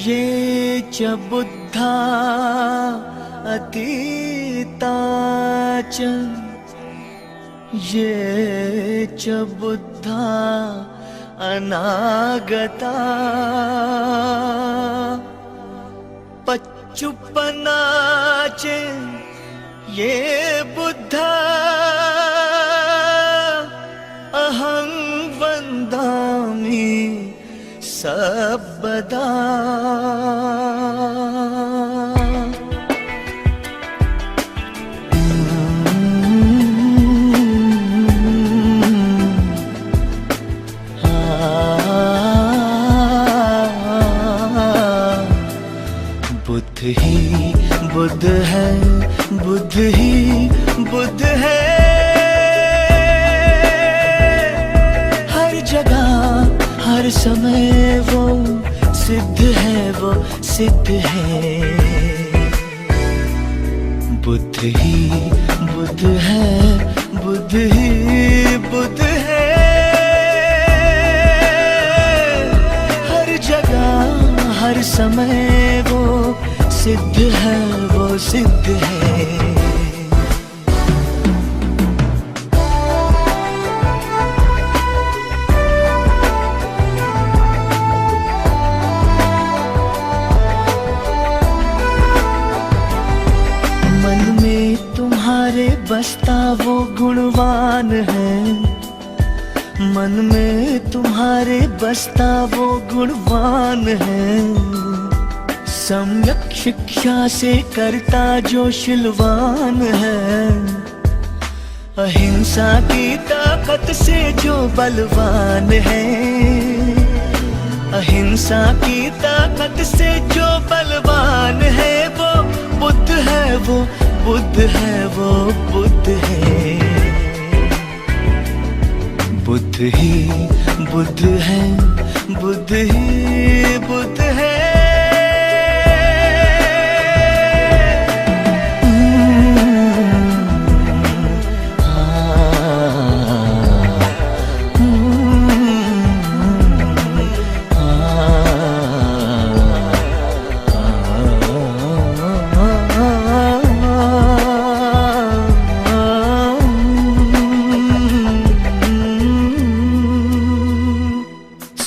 ये च बुद्धा अतीता च ये च बुद्धा अनागता पच्चुपना च ये बुद्धा अहं वन्दामि सर्वदा। बुद्ध ही बुद्ध है, बुद्ध ही बुद्ध है, हर जगह हर समय वो सिद्ध है, वो सिद्ध है। बुद्ध ही बुद्ध है, बुद्ध ही बुद्ध है, हर जगह हर समय वो सिद्ध है, वो सिद्ध है। मन में तुम्हारे बसता वो गुणवान है, मन में तुम्हारे बसता वो गुणवान है। सम्यक शिक्षा से करता जो शिलवान है, अहिंसा की ताकत से जो बलवान है, अहिंसा की ताकत से जो बलवान है, वो बुद्ध है, वो बुद्ध है, वो बुद्ध है। बुद्ध ही बुद्ध है, बुद्ध ही बुद्ध है,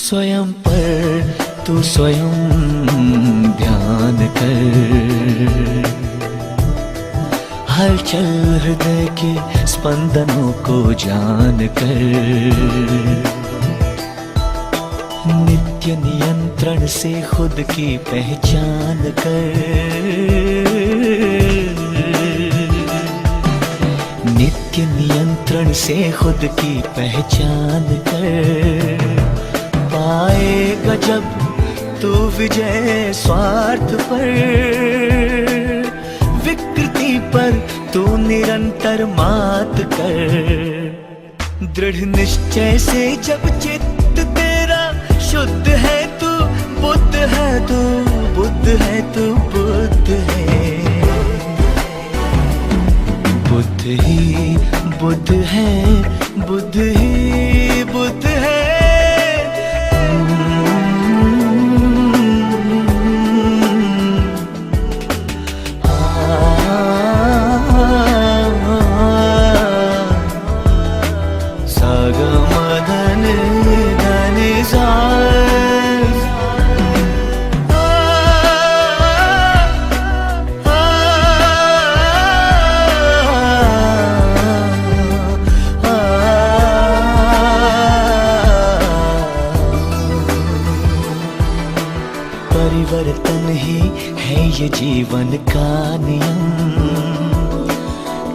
स्वयं पर तू स्वयं ध्यान कर, हलचल हृदय के स्पंदनों को जान कर, नित्य नियंत्रण से खुद की पहचान कर, नित्य नियंत्रण से खुद की पहचान कर। पाएगा जब तू विजय स्वार्थ पर, विकृति पर तू निरंतर मात कर। दृढ़ निश्चय से जब चित्त तेरा शुद्ध है, तू बुद्ध है, तू बुद्ध है, तू बुद्ध है। बुद्ध ही बुद्ध है, बुद्ध ही बुद्ध है, परिवर्तन ही है ये जीवन का नियम,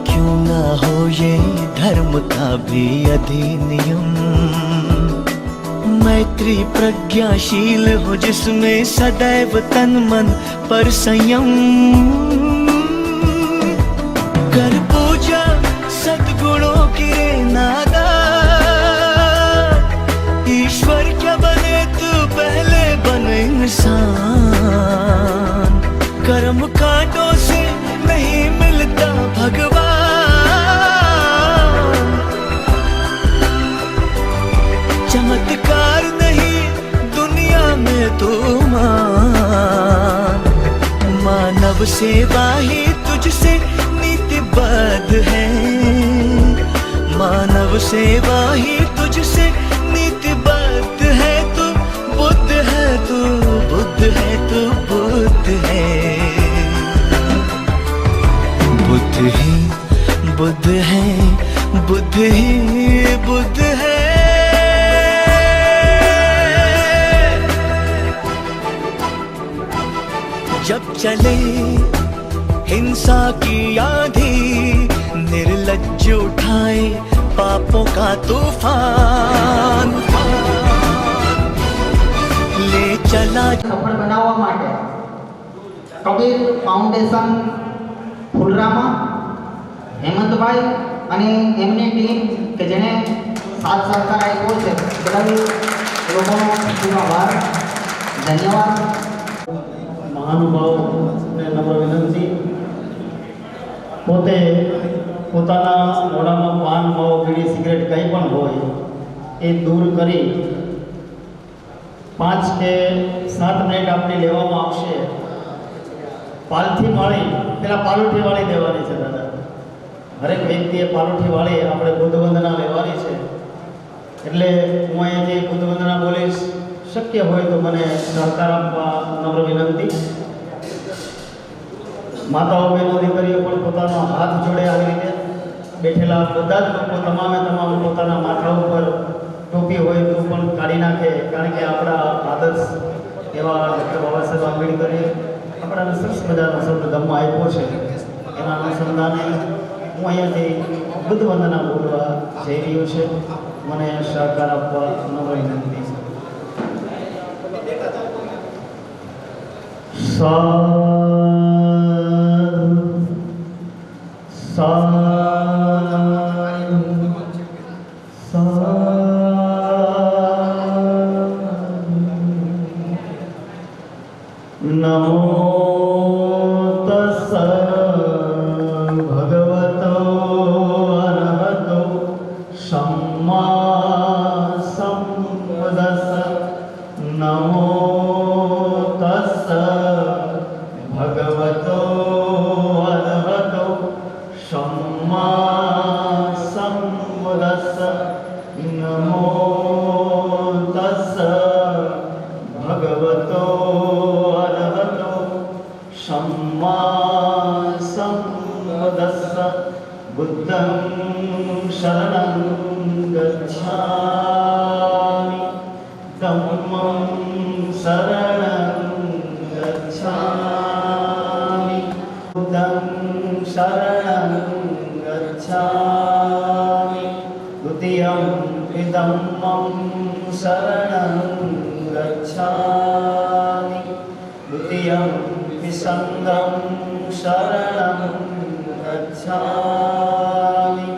क्यों ना हो ये धर्म का भी अधिनियम। मैत्री प्रज्ञाशील हो जिसमें सदैव तन मन पर संयम, कर पूजा सद्गुणों की नादा। ईश्वर क्या बने तू पहले बन इंसान, कर्म कांटों से नहीं मिलता भगवान। सेवा ही तुझसे नीतिबद्ध है, मानव सेवा ही तुझसे नीतिबद्ध है। तू बुद्ध है, तू बुद्ध है, तू बुद्ध है। बुद्ध ही बुद्ध है, बुद्ध ही बुद्ध है। जब चले हिंसा की आंधी, निर्लज्ज उठाए पापों का तूफान, ले चला। सफल बनावा माटे कबीर फाउंडेशन फुलरामा हेमंतभाई અને એમની ટીમ કે જેણે સાથ સહકાર આપ્યો છે બદલ લોકોનો ખૂબ આભાર, ધન્યવાદ। મહાનુભાવને નમ્ર વિનંતી, પોતે પોતાના મોઢામાં પાન માવો બીડી સિગરેટ કંઈ પણ હોય એ દૂર કરી 5 કે 7 મિનિટ આપણી લેવામાં આવશે। પાલથી વાળી પેલા પાલુઠી વાળી દેવાની છે દાદા, હરેક વ્યક્તિએ પાલુઠી વાળી આપણે બુદ્ધ વંદના લેવાની છે। એટલે હું અહીંયાથી બુદ્ધ વંદના બોલીશ, શક્ય હોય તો મને સહકાર આપવા નમ્ર વિનંતી। માતાઓ બહેનો દીકરીઓ પણ પોતાનો હાથ જોડે આવી રીતે બેઠેલા બધા જ લોકો તમામે તમામ પોતાના માથા ઉપર ટોપી હોય તો પણ કાઢી નાખે, કારણ કે આપણા આદર્શ એવા ડૉક્ટર બાબા સાહેબ આંબેડકરે આપણાને સરસ મજાનો શબ્દ ધમ્મ આપ્યો છે। એના અનુસંધાને હું અહીંયાથી બુદ્ધ વંદના બોલવા જઈ રહ્યો છે, મને સહકાર આપવા નમ્ર વિનંતી છે। नमो तस्स भगवतो अरहतो सम्मा सम्बुद्दस्स। नमो तस्स भगवतो अरहतो सम्मा सम्बुद्दस्स। नमो तस्स भगवतो सम्मा सम्बुद्दस्स। बुद्धं शरणं गच्छामि, धम्मं शरणं गच्छामि, बुद्धं शरणं गच्छामि, द्वितीयं धम्मं शरणं गच्छामि, द्वितीयं संघं शरणं गच्छामि,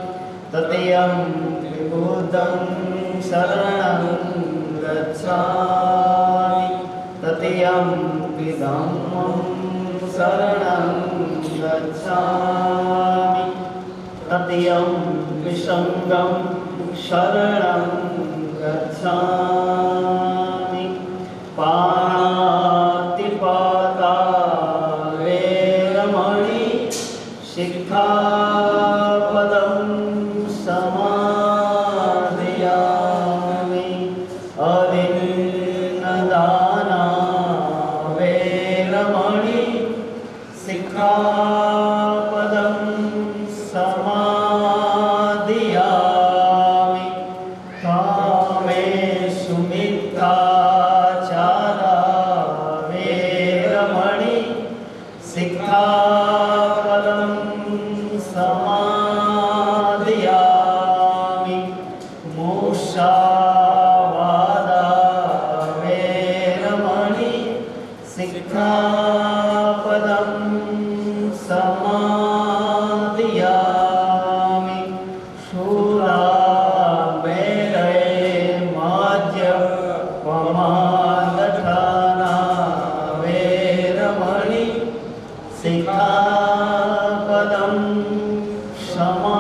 तृतीयं बुद्धं शरणं गच्छामि, तृतीयं धम्मं शरणं गच्छामि, तृतीयं संघं शरणं गच्छामि। पाणातिपाता सिक्खापदं समादयामि, अदिन्नदाना वेरमणि सिक्खापदं समादयामि, कामेषु मिथ्याचारा वेरमणि सिक्खापदं समादयामि, मूषावादा वेरमणि सिक्खापदं समादयामि, शूलामेलये माज्यपमादठाना वेरमणि सिक्खापदं समादयामि।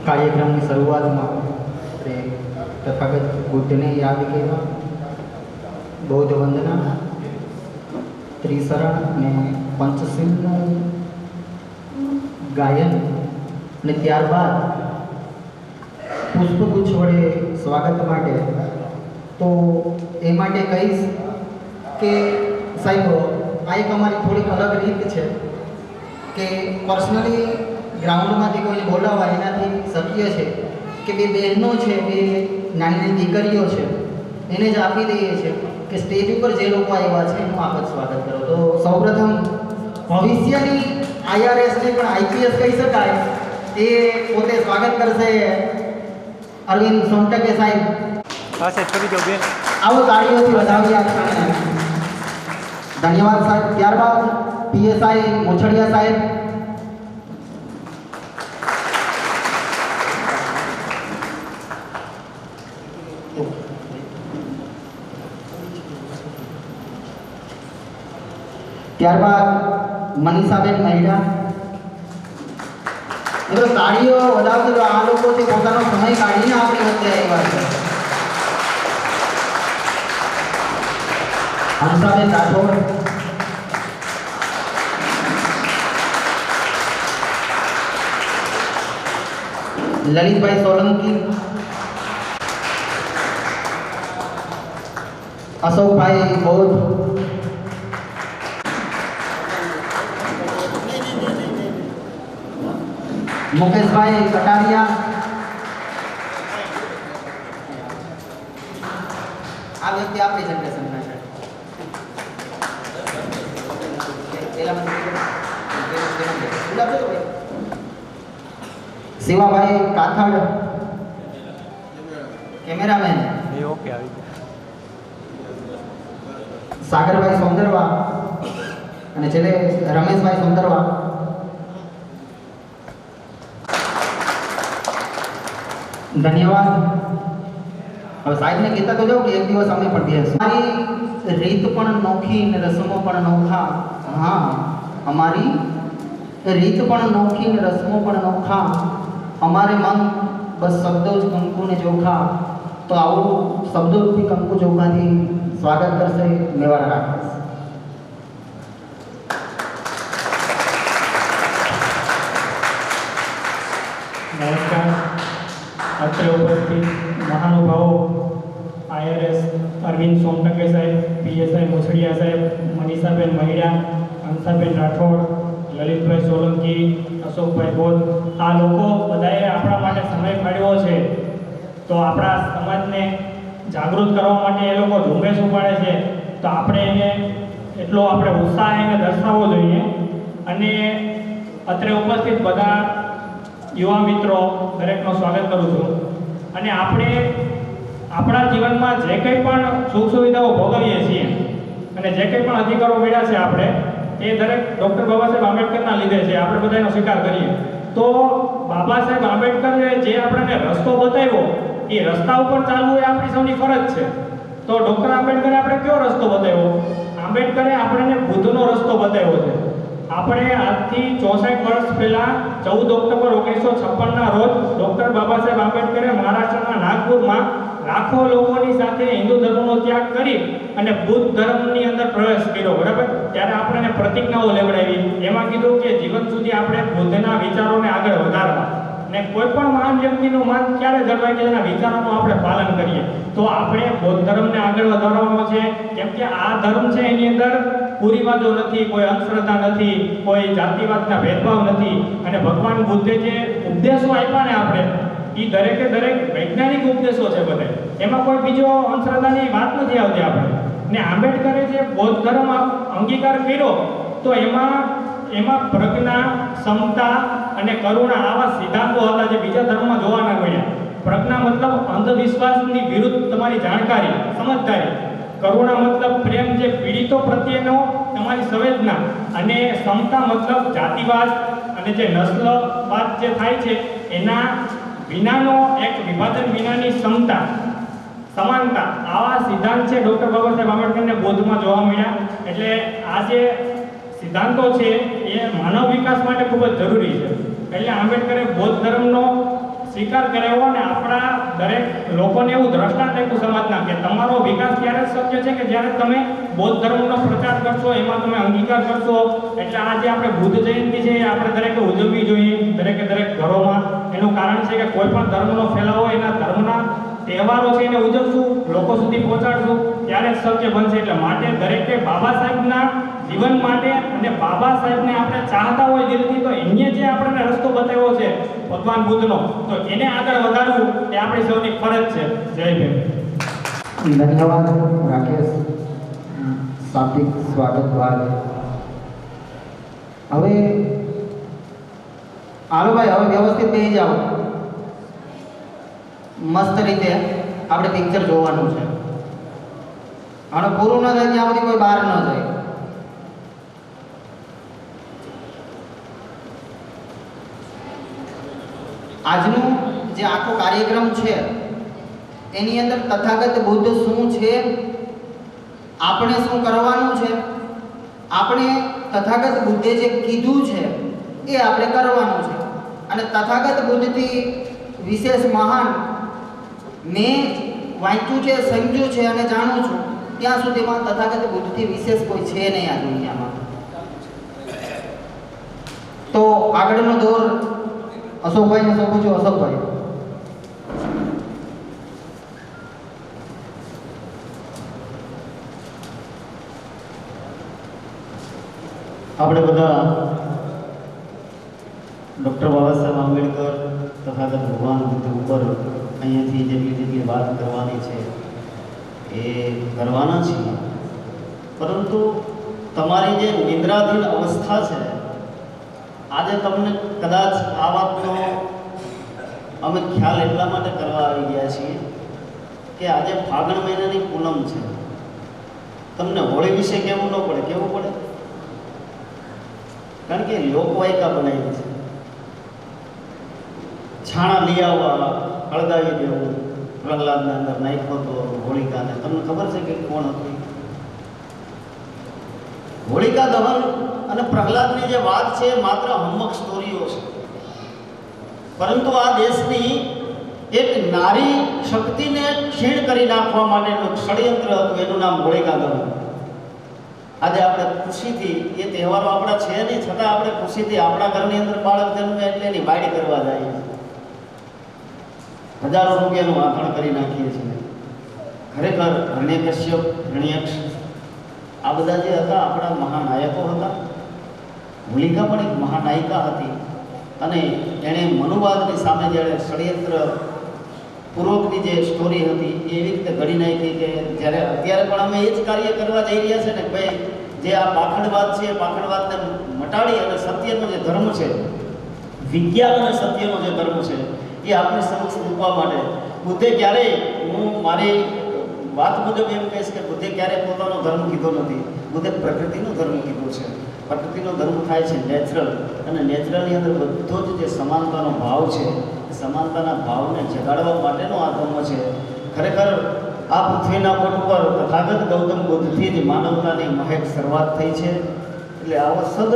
કાર્યક્રમની શરૂઆતમાં આપણે તથાગત બુદ્ધને યાદ કરવા, બૌદ્ધ વંદના, ત્રિશરણ અને પંચશીલનું ગાયન અને ત્યારબાદ પુષ્પગુચ્છ વડે સ્વાગત માટે. તો એ માટે કહીશ કે સાહેબ આ એક અમારી થોડીક અલગ રીત છે કે પર્સનલી ગ્રાઉન્ડમાંથી કોઈને બોલાવવા એનાથી શક્ય છે કે બે બહેનો છે, બે નાની નાની દીકરીઓ છે, એને જ આપી દઈએ છીએ કે સ્ટેજ ઉપર જે લોકો આવ્યા છે એનું આપ જ સ્વાગત કરો. તો સૌપ્રથમ ભવિષ્યની IRSને પણ IPS કહી શકાય એ પોતે સ્વાગત કરશે અરવિંદ સોનટકે સાહેબ. હા સાહેબ, કરી દો બેન. આવો તાળીઓથી વધાવીએ આ ક્ષણને. ધન્યવાદ સાહેબ. ત્યારબાદ PSI મોછડિયા સાહેબ. ત્યારબાદ મનીષાબેન મહિડા. મિત્રો તાળીઓ વધાવજો. આ લોકો છે પોતાનો સમય કાઢીને આપણી વચ્ચે આવ્યા છે. હંસાબેન રાઠોડ. લલિતભાઈ સોલંકી. અશોકભાઈ બોધ. મુકેશભાઈ કટારિયા. આ વ્યક્તિ આપણી જનરેશનના છે. શિવાભાઈ કાથડ, કેમેરામેન. એ ઓકે, આવી ગયું. સાગરભાઈ સોંદરવા અને છેલ્લે રમેશભાઈ સોંદરવા. ધન્યવાદ. હવે સાહેબને કહેતા તો જાઓ કે એક દિવસ અમે પણ બેસીશું. અમારી રીત પણ નોખી ને રસમો પણ નોખા. હા, અમારી રીત પણ નોખી ને રસમો પણ નોખા. અમારે મન બસ શબ્દો જ કંકુ ને ચોખા. તો આવું શબ્દોરૂપી કંકુ ચોખાથી સ્વાગત કરશે મેવાડા રાકેશ. નમસ્કાર. અત્રે ઉપસ્થિત મહાનુભાવો IRS અરવિંદ સોમટકે સાહેબ, PSI મોછડિયા સાહેબ, મનીષાબેન મહિડા, હંસાબેન રાઠોડ, લલિતભાઈ સોલંકી, અશોકભાઈ બોધ, આ લોકો બધાએ આપણા માટે સમય કાઢ્યો છે. તો આપણા સમાજને જાગૃત કરવા માટે એ લોકો ઝુંબેશ ઉપાડે છે. તો આપણે એને એટલો આપણે ઉત્સાહ એને દર્શાવવો જોઈએ. અને અત્રે ઉપસ્થિત બધા યુવા મિત્રો દરેકનું સ્વાગત કરું છું. અને આપણે આપણા જીવનમાં જે કંઈ પણ સુખ સુવિધાઓ ભોગવીએ છીએ અને જે કંઈ પણ અધિકારો મળ્યા છે આપણે, એ દરેક ડૉક્ટર બાબા સાહેબ આંબેડકરના લીધે છે. આપણે બધા એનો સ્વીકાર કરીએ તો બાબા સાહેબ આંબેડકરે જે આપણને રસ્તો બતાવ્યો એ રસ્તા ઉપર ચાલવું એ આપણી સૌની ફરજ છે. તો ડૉક્ટર આંબેડકરે આપણે કયો રસ્તો બતાવ્યો? આંબેડકરે આપણને બુદ્ધનો રસ્તો બતાવ્યો છે. આપણે આજથી 64 વર્ષ પહેલાં 14 ઓક્ટોબર 1956ના રોજ ડૉક્ટર બાબા સાહેબ આંબેડકરે મહારાષ્ટ્રના નાગપુરમાં લાખો લોકોની સાથે હિન્દુ ધર્મનો ત્યાગ કરી અને બુદ્ધ ધર્મની અંદર પ્રવેશ કર્યો. બરાબર? ત્યારે આપણને પ્રતિજ્ઞાઓ લેવડાવી. એમાં કીધું કે જીવન સુધી આપણે બુદ્ધના વિચારોને આગળ વધારવા. ને કોઈ પણ મહાન વ્યક્તિનું માન ક્યારે જળવાય કે એના વિચારોનું આપણે પાલન કરીએ. તો આપણે બૌદ્ધ ધર્મને આગળ વધારવાનો છે. કેમ કે આ ધર્મ છે એની અંદર કુરિવાજો નથી, કોઈ અંધશ્રદ્ધા નથી, કોઈ જાતિવાદના ભેદભાવ નથી. અને ભગવાન બુદ્ધે જે ઉપદેશો આપ્યા ને આપણે, એ દરેકે દરેક વૈજ્ઞાનિક ઉપદેશો છે બધે. એમાં કોઈ બીજો અંધશ્રદ્ધાની વાત નથી આવતી આપણે. ને આંબેડકરે જે બૌદ્ધ ધર્મ અંગીકાર કર્યો તો એમાં પ્રજ્ઞા, ક્ષમતા અને કરુણા આવા સિદ્ધાંતો હતા જે બીજા ધર્મમાં જોવા ન મળ્યા. પ્રજ્ઞા મતલબ અંધવિશ્વાસની વિરુદ્ધ તમારી જાણકારી, સમજદારી. કરુણા મતલબ પ્રેમ, જે પીડિતો પ્રત્યેનો તમારી સંવેદના. અને ક્ષમતા મતલબ જાતિવાદ અને જે નસ્લવાદ જે થાય છે એના વિનાનો, એક વિભાજન વિનાની ક્ષમતા. સમાનતા આવા સિદ્ધાંત છે ડૉક્ટર બાબા સાહેબ આંબેડકરને બૌદ્ધમાં જોવા મળ્યા. એટલે આ જે સિદ્ધાંતો છે એ માનવ વિકાસ માટે ખૂબ જ જરૂરી છે. એટલે આંબેડકરે બૌદ્ધ ધર્મનો સ્વીકાર કર્યો અને આપણા દરેક લોકોને એવું દ્રષ્ટાંત આપ્યું સમાજના કે તમારો વિકાસ ત્યારે જ શક્ય છે કે જ્યારે તમે બૌદ્ધ ધર્મનો પ્રચાર કરશો, એમાં તમે અંગીકાર કરશો. એટલે આ જે આપણે બુદ્ધ જયંતિ છે એ આપણે દરેકે ઉજવવી જોઈએ, દરેક ઘરોમાં. એનું કારણ છે કે કોઈ પણ ધર્મનો ફેલાવો એના ધર્મના તહેવારો છે એને ઉજવશું, લોકો સુધી પહોંચાડશું, ત્યારે જ શક્ય બનશે. એટલે માટે દરેકે બાબા સાહેબના જીવન માટે અને બાબા સાહેબને આપણે ચાહતા હોય દિલથી તો એને જે આપણને રસ્તો બતાવ્યો છે ભગવાન બુદ્ધનો, તો એને આગળ વધારવું એ આપણી સૌની ફરજ છે. જય ભીમ. ધન્યવાદ રાકેશ, શાબ્દિક સ્વાગત બાદ હવે હાલો ભાઈ, હવે વ્યવસ્થિત બેસી જાઓ. મસ્ત રીતે આપણે પિક્ચર જોવાનું છે. અને પૂરું ન થાય ત્યાં સુધી કોઈ બહાર ન જાય. આજનો જે આખો કાર્યક્રમ છે એની અંદર તથાગત બુદ્ધ શું છે, આપણે શું કરવાનું છે, આપણે તથાગત બુદ્ધે જે કીધું છે એ આપણે કરવાનું છે. અને તથાગત બુદ્ધથી વિશેષ મહાન મેં વાંચ્યું છે, સમજ્યું છે અને જાણું છું ત્યાં સુધીમાં તથાગત બુદ્ધથી વિશેષ કોઈ છે નહીં આ દુનિયામાં. તો આગળનો દોર અશોકભાઈને સોંપું છું. અશોકભાઈ, આપણે બધા ડૉક્ટર બાબા સાહેબ આંબેડકર તથાગત ભગવાન બુદ્ધ ઉપર અહીંયાથી જેટલી વાત કરવાની છે એ કરવાના છીએ. પરંતુ તમારી જે નિદ્રાધીન અવસ્થા છે, આજે તમને કદાચ આ વાતનો અમે ખ્યાલ એટલા માટે કરવા આવી ગયા છીએ કે આજે ફાગણ મહિનાની પૂનમ છે. તમને હોળી વિશે કહેવું ન પડે, કહેવું પડે, કારણ કે લોકવાયકા બનાવી છે. છાણા લઈ આવવા, હળગાવી દેવું, પ્રહલાદના અંદર નાખ્યો તો હોળિકાને. તમને ખબર છે કે કોણ હતું? હોળિકા દહન અને પ્રહલાદની જે વાત છે માત્ર હમ્મક સ્ટોરીઓ છે, પરંતુ આ દેશની એક નારી શક્તિને ક્ષીણ કરી નાખવા માટેનું ષડયંત્ર હતું, એનું નામ હોળિકા દહન. આજે આપણે ખુશીથી, એ તહેવારો આપણા છે નહીં છતાં આપણે ખુશીથી આપણા ઘરની અંદર બાળક જન્મે એટલે એની બાયડી કરવા જાય, હજારો રૂપિયાનું આંકણ કરી નાખીએ છીએ. ખરેખર હરણ્યકશ્યપ, હરણ્યક્ષ આ બધા જે હતા આપણા મહાનાયકો હતા. હોલિકા પણ એક મહાનાયિકા હતી અને એણે મનુવાદની સામે જ્યારે ષડયંત્ર પૂર્વકની જે સ્ટોરી હતી એવી રીતે ઘડી નાખી કે જ્યારે અત્યારે પણ અમે એ જ કાર્ય કરવા જઈ રહ્યા છે ને ભાઈ, જે આ પાખંડવાદ છે, પાખંડવાદને મટાડી અને સત્યનો જે ધર્મ છે, વિજ્ઞાન અને સત્યનો જે ધર્મ છે એ આપની સમક્ષ મૂકવા માટે બુદ્ધે ક્યારેય, હું મારી વાત મુજબ એમ કહીશ કે બુદ્ધે ક્યારેય પોતાનો ધર્મ કીધો નથી. બુદ્ધે પ્રકૃતિનો ધર્મ કીધો છે. પ્રકૃતિનો ધર્મ થાય છે નેચરલ, અને નેચરલની અંદર બધો જ જે સમાનતાનો ભાવ છે એ સમાનતાના ભાવને જગાડવા માટેનો આ ધર્મ છે. ખરેખર આ પૃથ્વીના પટ ઉપર તથાગત ગૌતમ બુદ્ધથી જ માનવતાની મહેક શરૂઆત થઈ છે. એટલે આવો સદ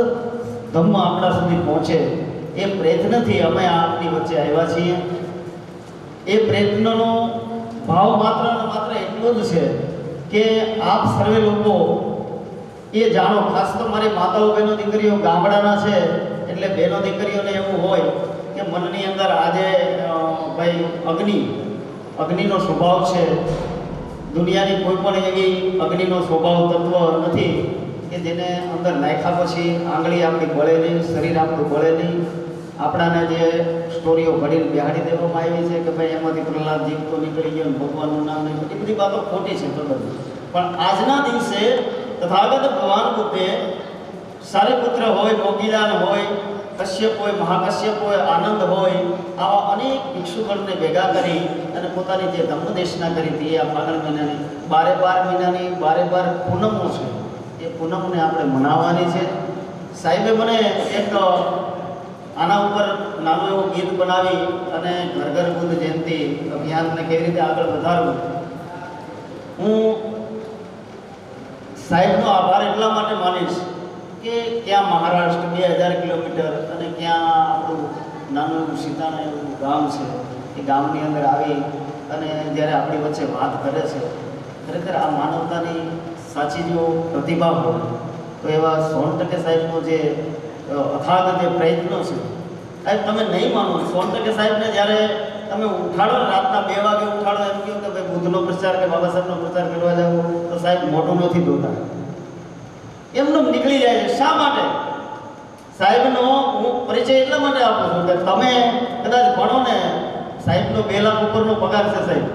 ધર્મ આપણા સુધી પહોંચે એ પ્રયત્નથી અમે આપની વચ્ચે આવ્યા છીએ. એ પ્રયત્નનો ભાવ માત્ર ને માત્ર એટલો જ છે કે આપ સર્વે લોકો એ જાણો. ખાસ તો મારી માતાઓ, બહેનો, દીકરીઓ ગામડાના છે એટલે બહેનો દીકરીઓને એવું હોય કે મનની અંદર આજે ભાઈ અગ્નિનો સ્વભાવ છે. દુનિયાની કોઈ પણ એવી અગ્નિનો સ્વભાવ તત્વ નથી કે જેને અંદર નાખ્યા પછી આંગળી આપણી બળે નહીં, શરીર આપણું બળે નહીં. આપણાને જે સ્ટોરીઓ ઘડીને બેહાડી દેવામાં આવી છે કે ભાઈ એમાંથી પ્રહલાદ જીવતો નીકળી ગયો, ભગવાનનું નામ નહીં, એ બધી વાતો ખોટી છે તદ્દન. પણ આજના દિવસે તથાગત ભગવાન બુદ્ધે સારીપુત્ર હોય, મોગીદાન હોય, કશ્યપ હોય, મહાકશ્યપ હોય, આનંદ હોય, આવા અનેક ભિક્ષુગણને ભેગા કરી અને પોતાની જે ધર્મદેશના કરી હતી આ ફાગણ મહિનાની 12 મહિનાની 12 પૂનમો છે. એ પૂનમને આપણે મનાવવાની છે. સાહેબે મને એક આના ઉપર નાનું એવું ગીત બનાવી અને ઘર ઘર બુદ્ધ જયંતિ અભિયાનને કેવી રીતે આગળ વધારવું હું સાહેબનો આભાર એટલા માટે માનીશ કે ક્યાં મહારાષ્ટ્ર 2000 કિલોમીટર અને ક્યાં આપણું નાનું એવું સીતાણા એવું ગામ છે, એ ગામની અંદર આવી અને જ્યારે આપણી વચ્ચે વાત કરે છે, ખરેખર આ માનવતાની સાચી જો પ્રતિભા હોય તો એવા 100% સાહેબનો જે અથાગ જે પ્રયત્નો છે, સાહેબ તમે નહીં માનો, 100% સાહેબને જ્યારે તમે ઉઠાડો ને રાતના 2 વાગે ઉઠાડો, એમ કહો કે ભાઈ બુદ્ધનો પ્રચાર કે બાબા સાહેબનો પ્રચાર કરવા જાવ, તો સાહેબ મોઢું નથી ધોતા, એમનું નીકળી જાય છે. શા માટે? સાહેબનો હું પરિચય એટલા માટે આપું છું કે તમે કદાચ ભણો ને, સાહેબનો 2 લાખ ઉપરનો પગાર છે. સાહેબ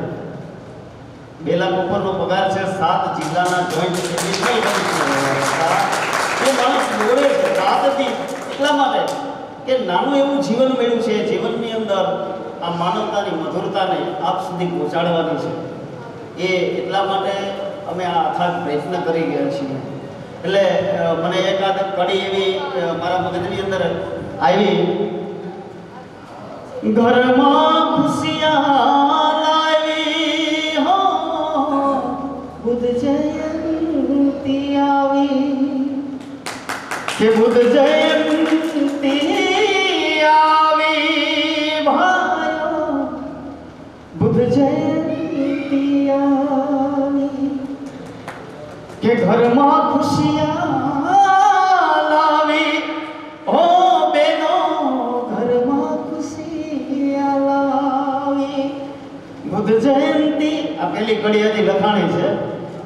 2 લાખ ઉપરનો પગાર છે, 7 જિલ્લાના જોઈન્ટ એ માણસ દોડે છે રાતથી એટલા માટે કે નાનું એવું જીવન મળ્યું છે, જીવનની અંદર આ માનવતાની મધુરતાને આપ સુધી પહોંચાડવાની છે. એ એટલા માટે અમે આ અથાગ પ્રયત્ન કરી ગયા છીએ. એટલે મને એકાદ કડી એવી મારા મગજની અંદર આવી, ઘરમાં ખુશિયા લાવી હો બુદ્ધ જયંતી આવી, કે બુદ્ધ જયંતી આવી ભાઈઓ, બુદ્ધ જયંતી આવી, કે ઘરમાં ખુશિયા લાવી ઓ બેનો, ઘરમાં ખુશિયા લાવી, બુદ્ધ જયંતી. આ પેલી કડી હતી લખાણી છે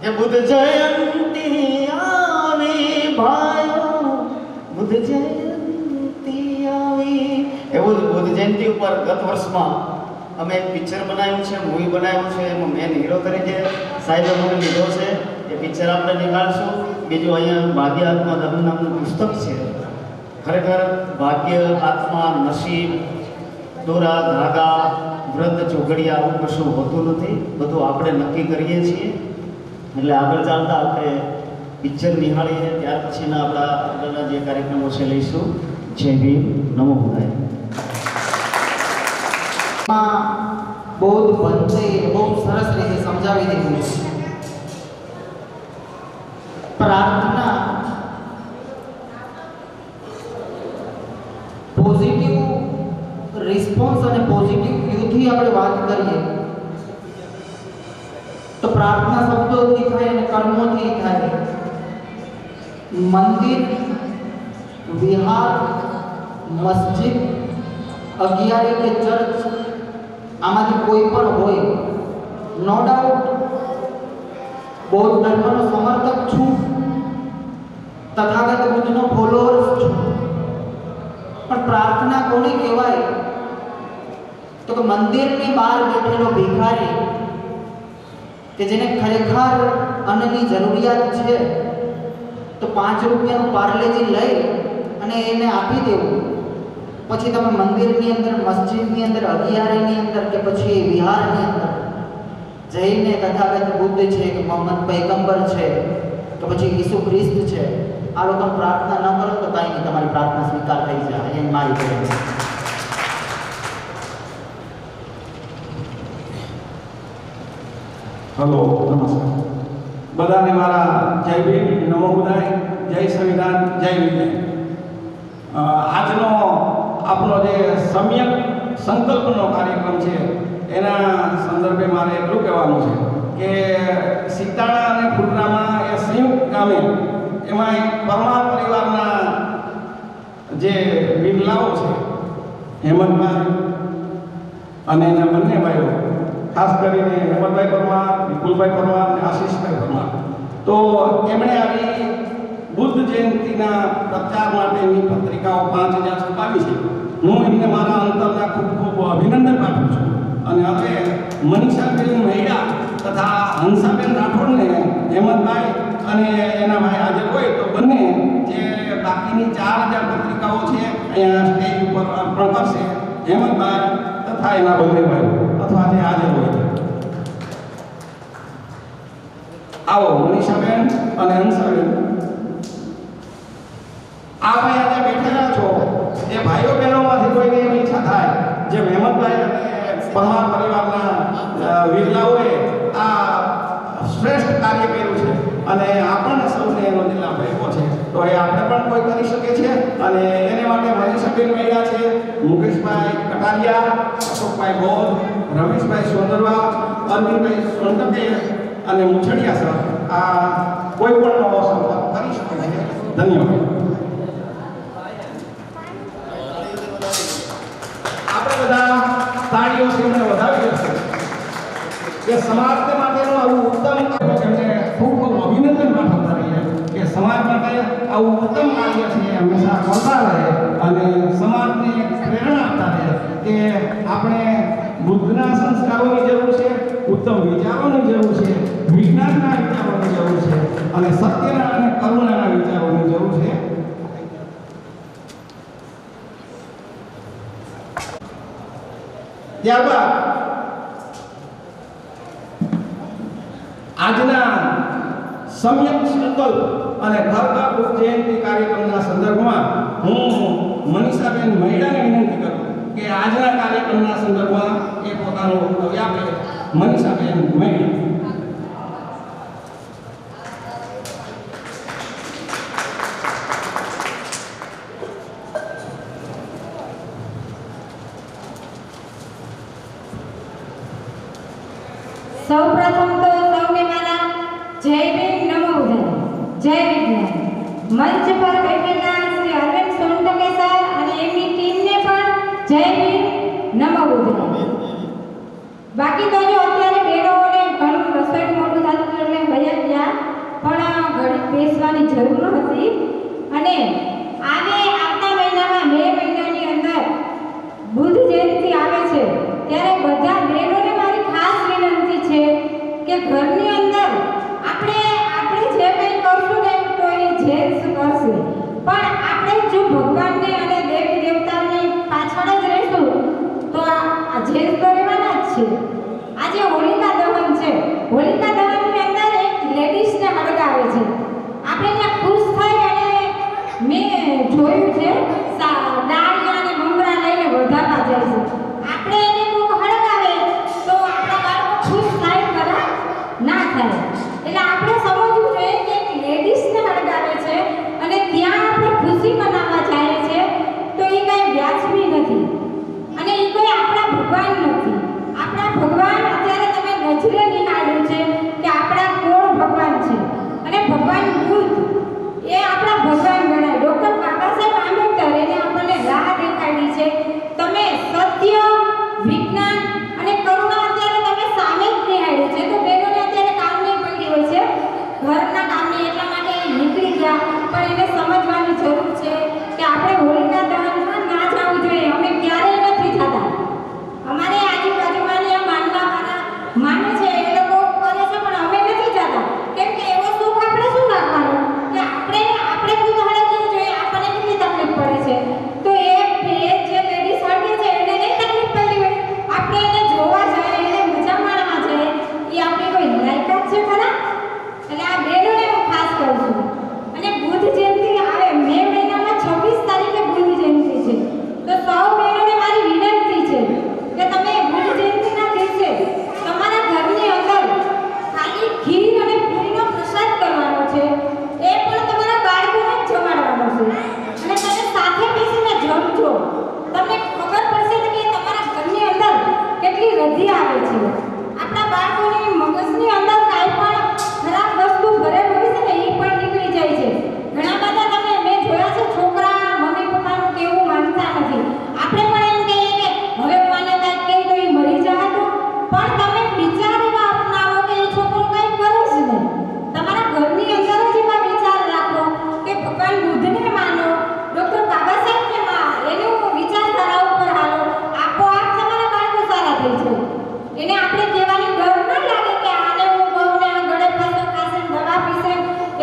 કે બુદ્ધ જયંતી આવી ભાઈઓ, બુદ્ધ જયંતી આવી. એવું જ બુદ્ધ જયંતી ઉપર ગત વર્ષમાં અમે એક પિક્ચર બનાવ્યું છે, મૂવી બનાવ્યું છે, એમાં મેન હીરો તરીકે સાહેબે મને લીધો છે. એ પિક્ચર આપણે નિકાળશું. બીજું અહીંયા ભાગ્ય આત્મા દહન નામનું પુસ્તક છે. ખરેખર ભાગ્ય આત્મા નસીબ દોરા ધાગા વ્રત ચોઘડિયા આવું કશું હોતું નથી, બધું આપણે નક્કી કરીએ છીએ. એટલે આગળ ચાલતા આપણે પિક્ચર નિહાળીએ, ત્યાર પછીના આપણા આગળના જે કાર્યક્રમો છે લઈશું. જય ભીમ, નમો બુદ્ધાય. બૌદ્ધ પંથે બહુ સરસ રીતે સમજાવી દીધું છે. પ્રાર્થના પોઝિટિવ રિસ્પોન્સ અને પોઝિટિવ વ્યૂથી આપણે વાત કરીએ તો પ્રાર્થના શબ્દોથી થાય અને કર્મોથી થાય. મંદિર, વિહાર, મસ્જિદ, અગિયારી કે ચર્ચ, આમાંથી કોઈ પણ હોય, નો ડાઉટ બૌદ્ધ ધર્મનો સમર્થક છું, તથાગત બુદ્ધનો ફોલોઅર્સ છું. પણ પ્રાર્થના કોને કહેવાય? તો કે મંદિરની બહાર બેઠેલો ભિખારી કે જેને ખરેખર અન્નની જરૂરિયાત છે, તો 5 રૂપિયાનું પાર્લેજી લઈ અને એને આપી દેવું. પછી તમે મંદિરની અંદર, મસ્જિદની અંદર, અગિયારીની અંદર કે પછી વિહારની અંદર જઈને તથાગત બુદ્ધ છે કે મોહમ્મદ પૈગંબર છે કે પછી ઈસુ ખ્રિસ્ત છે, આ લોકો પ્રાર્થના ન કરો તો કાંઈ નહીં, તમારી પ્રાર્થના સ્વીકાર થઈ જાય. એ મારી કહેવું. હલો, નમસ્કાર બધાને. મારા જય ભીમ, નમો બુદ્ધાય, જય સંવિધાન, જય વિજય. આજનો આપણો જે સમ્યક સંકલ્પનો કાર્યક્રમ છે એના સંદર્ભે મારે એટલું કહેવાનું છે કે સીતાણા અને ફુલરામાં એ સંયુક્ત ગામે એમાં એક પરમાર પરિવારના જે બિરલાઓ છે, હેમંતભાઈ અને એના બંને ભાઈઓ, ખાસ કરીને હેમંતભાઈ પરમાર, વિપુલભાઈ પરમાર અને આશીષભાઈ પરમાર, તો એમણે આવી બુદ્ધ જયંતિના પ્રચાર માટેની પત્રિકાઓ 5000 છપાવી છે. હું એમને મારા અંતરના ખૂબ ખૂબ અભિનંદન પાઠવું છું. અને હવે મનીષાબેન મહિડા તથા હંસાબેન રાઠોડને હેમંતભાઈ અને એના ભાઈ હાજર હોય તો બંને જે બાકીની 4000 પત્રિકાઓ છે અહીંયા સ્ટેજ ઉપર અર્પણ કરશે. હેમંતભાઈ તથા એના બંને ભાઈઓ અથવા જે હાજર હોય. આવો મનીષાબેન અને હંસાબેન. આ ભાઈ આજે બેઠેલા છો એ ભાઈઓ બહેનોમાંથી કોઈને એવી ઈચ્છા થાય જે હેમંતભાઈ અને પરમાર પરિવારના વિરલાઓએ આ શ્રેષ્ઠ કાર્ય કર્યું છે અને આપણને સૌને એનો જે લાભ આપ્યો છે, તો એ આપણે પણ કોઈ કરી શકે છે. અને એને માટે મનીષાબેન મહિડા છે, મુકેશભાઈ કટારિયા, અશોકભાઈ ગોર, રમેશભાઈ સોંદરવા, અરવિંદભાઈ સોનટકે અને મુછડિયા સર આ કોઈ પણ નવો સંપર્ક કરી શકે છે. ધન્યવાદ. આપણે બધા તાળીઓથી એમને વધાવી છે કે સમાજ માટેનું આવું ઉત્તમ એમને ખૂબ ખૂબ અભિનંદન પાઠવતા રહીએ કે સમાજ માટે આવું ઉત્તમ કાર્ય છે એ હંમેશા કરતા રહે અને સમાજને પ્રેરણા આપતા રહે કે આપણે બુદ્ધના સંસ્કારોની જરૂર છે, ઉત્તમ વિચારોની જરૂર છે, વિજ્ઞાનના વિચારોની જરૂર છે અને સત્યના અને કરુણાના વિચારોની જરૂર છે. ત્યારબાદ આજના સમ્યક સંકલ્પ અને ઘર બુદ્ધ જયંતિ કાર્યક્રમના સંદર્ભમાં હું મનીષાબેન મહિડાને વિનંતી કરું કે આજના કાર્યક્રમના સંદર્ભમાં એ પોતાનું વક્તવ્ય આપે. મનીષાબેન મહિડા. સૌપ્રથમ તો સૌને મારા જય ભીમ નમો બુદ્ધાય, જય વિજ્ઞાન. મંચ પર બેઠેલા શ્રી અરવિંદ સોનટકે સર અને એમની ટીમને પણ જય ભીમ નમો બુદ્ધાય. બાકી તો જો અત્યારે બેનોને ઘણું રસોઈ મોટું થતું હતું એટલે ભયા ગયા, પણ ઘડી બેસવાની જરૂર હતી. અને આવતા મહિનામાં મે મહિનાની અંદર બુદ્ધ જયંતિ આવે છે, ત્યારે બધા બહેનોને મારી ખાસ વિનંતી છે કે ઘરની અંદર આપણે જે કંઈ કરશું ને તો એ જેન્ટ્સ કરશે, પણ આપણે જો ભગવાનને અને દેવી દેવતાની પાછળ જ રહીશું તો આ જેન્ટ્સ તો રહેવાના જ છે. આજે હોલિકા દહન છે, હોલિકા દહનની અંદર એક લેડીઝને હળગાવે છે. આપણે ત્યાં ખુશ થઈ અને મેં જોયું છે દાળિયા અને મમરા લઈને વધારવા જાય છે. આપણે એને કોક હળગાવે તો આપણા બાળકો ખુશ થાય ખરા? ના થાય. એટલે આપણે સમજવું જોઈએ કે એક લેડીઝને હળગાવે છે અને ત્યાં આપણે ખુશી મનાવવા જાય છે તો એ કાંઈ વ્યાજબી નથી અને એ કોઈ આપણા ભગવાન નથી. આપણા ભગવાન અત્યારે તમે નજરે નિહાળ્યું છે કે આપણા કોણ ભગવાન છે અને ભગવાન બુદ્ધ એ આપણા ભગવાન ગણાય. ડૉક્ટર બાબા સાહેબ આંબેડકર એને આપણને રાહ દેખાડી છે. તમે સત્ય, વિજ્ઞાન અને કરુણા અત્યારે તમે સામે જ નિહાળ્યું છે. તો બહેનોને અત્યારે કામ નહીં પડી હોય છે, ઘરના કામની, એટલા માટે નીકળી ગયા, પણ એને સમજવાની જરૂર છે કે આપણે હોલિકા દહનમાં ના જવું જોઈએ. અમે ક્યારેય નથી થતા. અમારે આજુબાજુમાં માને છે એ લોકો કરે છે, પણ અમે નથી જતા. કેમ કે એવો સુખ આપણે શું રાખવાનો કે આપણે ખુદ હળગવું જોઈએ. આપણને કેટલી તકલીફ પડે છે, તો એ જે લેડીઝ હળગે છે એને નહીં તકલીફ પડી હોય, આપણે એને જોવા જાય, એને મજા માણવા જાય, એ આપણી કોઈ લાયકાત છે ખરા? એટલે આ બહેનોને હું ખાસ કહું છું. અને બુદ્ધ જયંતિ આવે મે મહિનામાં 26 તારીખે બુદ્ધ જયંતિ છે, તો સૌ બહેનોને મારી વિનંતી છે કે તમે બુદ્ધ જયંતિના દિવસે તમારા ઘરની અંદર ખાલી ખીર અને પૂરીનો પ્રસાદ કરવાનો છે, એ પણ તમારા બાળકોને જ જમાડવાનો છે અને તમે સાથે બેસીને જમજો. તમને ખબર પડશે કે તમારા ઘરની અંદર કેટલી રધી આવે છે. આપણા બાળકોની મગજની અંદર કાંઈ પણ ખરાબ વસ્તુ ભરેલું હોય છે ને એ પણ નીકળી જાય છે. ઘણા બધા મેં જોયા છે છોકરા મમ્મી પપ્પાનું કેવું માનતા નથી. આપણે પણ એમ કહીએ કે હવે હું આને કાંઈક કહી તો એ મરી જાય, તો પણ તમે વિચાર એવા અપનાવો કે એ છોકરો કંઈ કરે જ નહીં. તમારા ઘરની અંદર જ એવા વિચાર રાખો કે ભગવાન બુદ્ધને માનો, ડૉક્ટર બાબા સાહેબને એનું વિચારધારા ઉપર હાલો, આપોઆપ તમારા બાળકો સારા થઈ જાય. એને આપણે કહેવાની ડર ન લાગે કે આને હું કહું ને આ ગળે ફાંસો ખાશે ને દવા પીશે.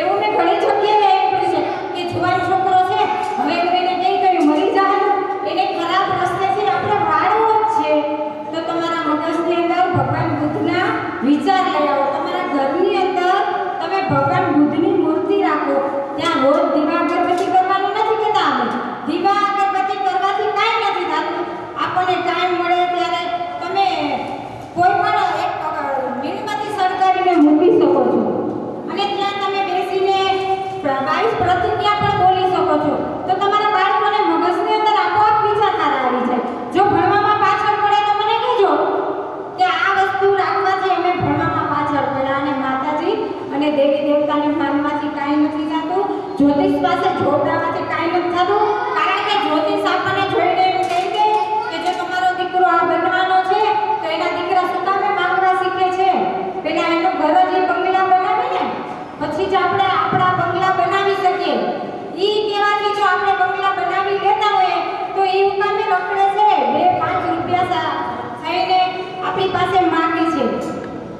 એવું મેં ઘણી જગ્યાએ એમ પડ્યું છે કે જુવાન છોકરો છે, હવે હું એને કહી કહ્યું મરી જાય, એને ખરાબ રસ્તેથી આપણે વાળવો જ છે. તો તમારા મગજની અંદર ભગવાન બુદ્ધના વિચાર લઈ આવો. તમારા ઘરની અંદર તમે ભગવાન બુદ્ધની મૂર્તિ રાખો. ત્યાં રોજ દીવા અગરબત્તી કરવાનું નથી કહેતા અમે. દીવા અગરબત્તી કરવાથી કાંઈ નથી થતું. આપણને ટાઈમ મળે ત્યારે તમે કોઈ પણ એક મીણબત્તી સળગાવીને મૂકી શકો છો. જ્યોતિષ પાસે જોડાવાથી કાંઈ નથી થતું, કારણ કે જ્યોતિષ આપણને જોઈને એમ કહે છે કે જો તમારો દીકરો આ બનવાનો છે તો એના દીકરા શું કામે માંગવા શીખે છે? પેલા એનું ઘર જ એ બંગલા બનાવે ને, પછી જ આપણે આપણા બંગલા બનાવી શકીએ. ઈ કહેવાથી જો આપણે બંગલા બનાવી લેતા હોઈએ તો એ કામે રખડે છે, 2-5 રૂપિયા થઈને આપણી પાસે માંગે છે.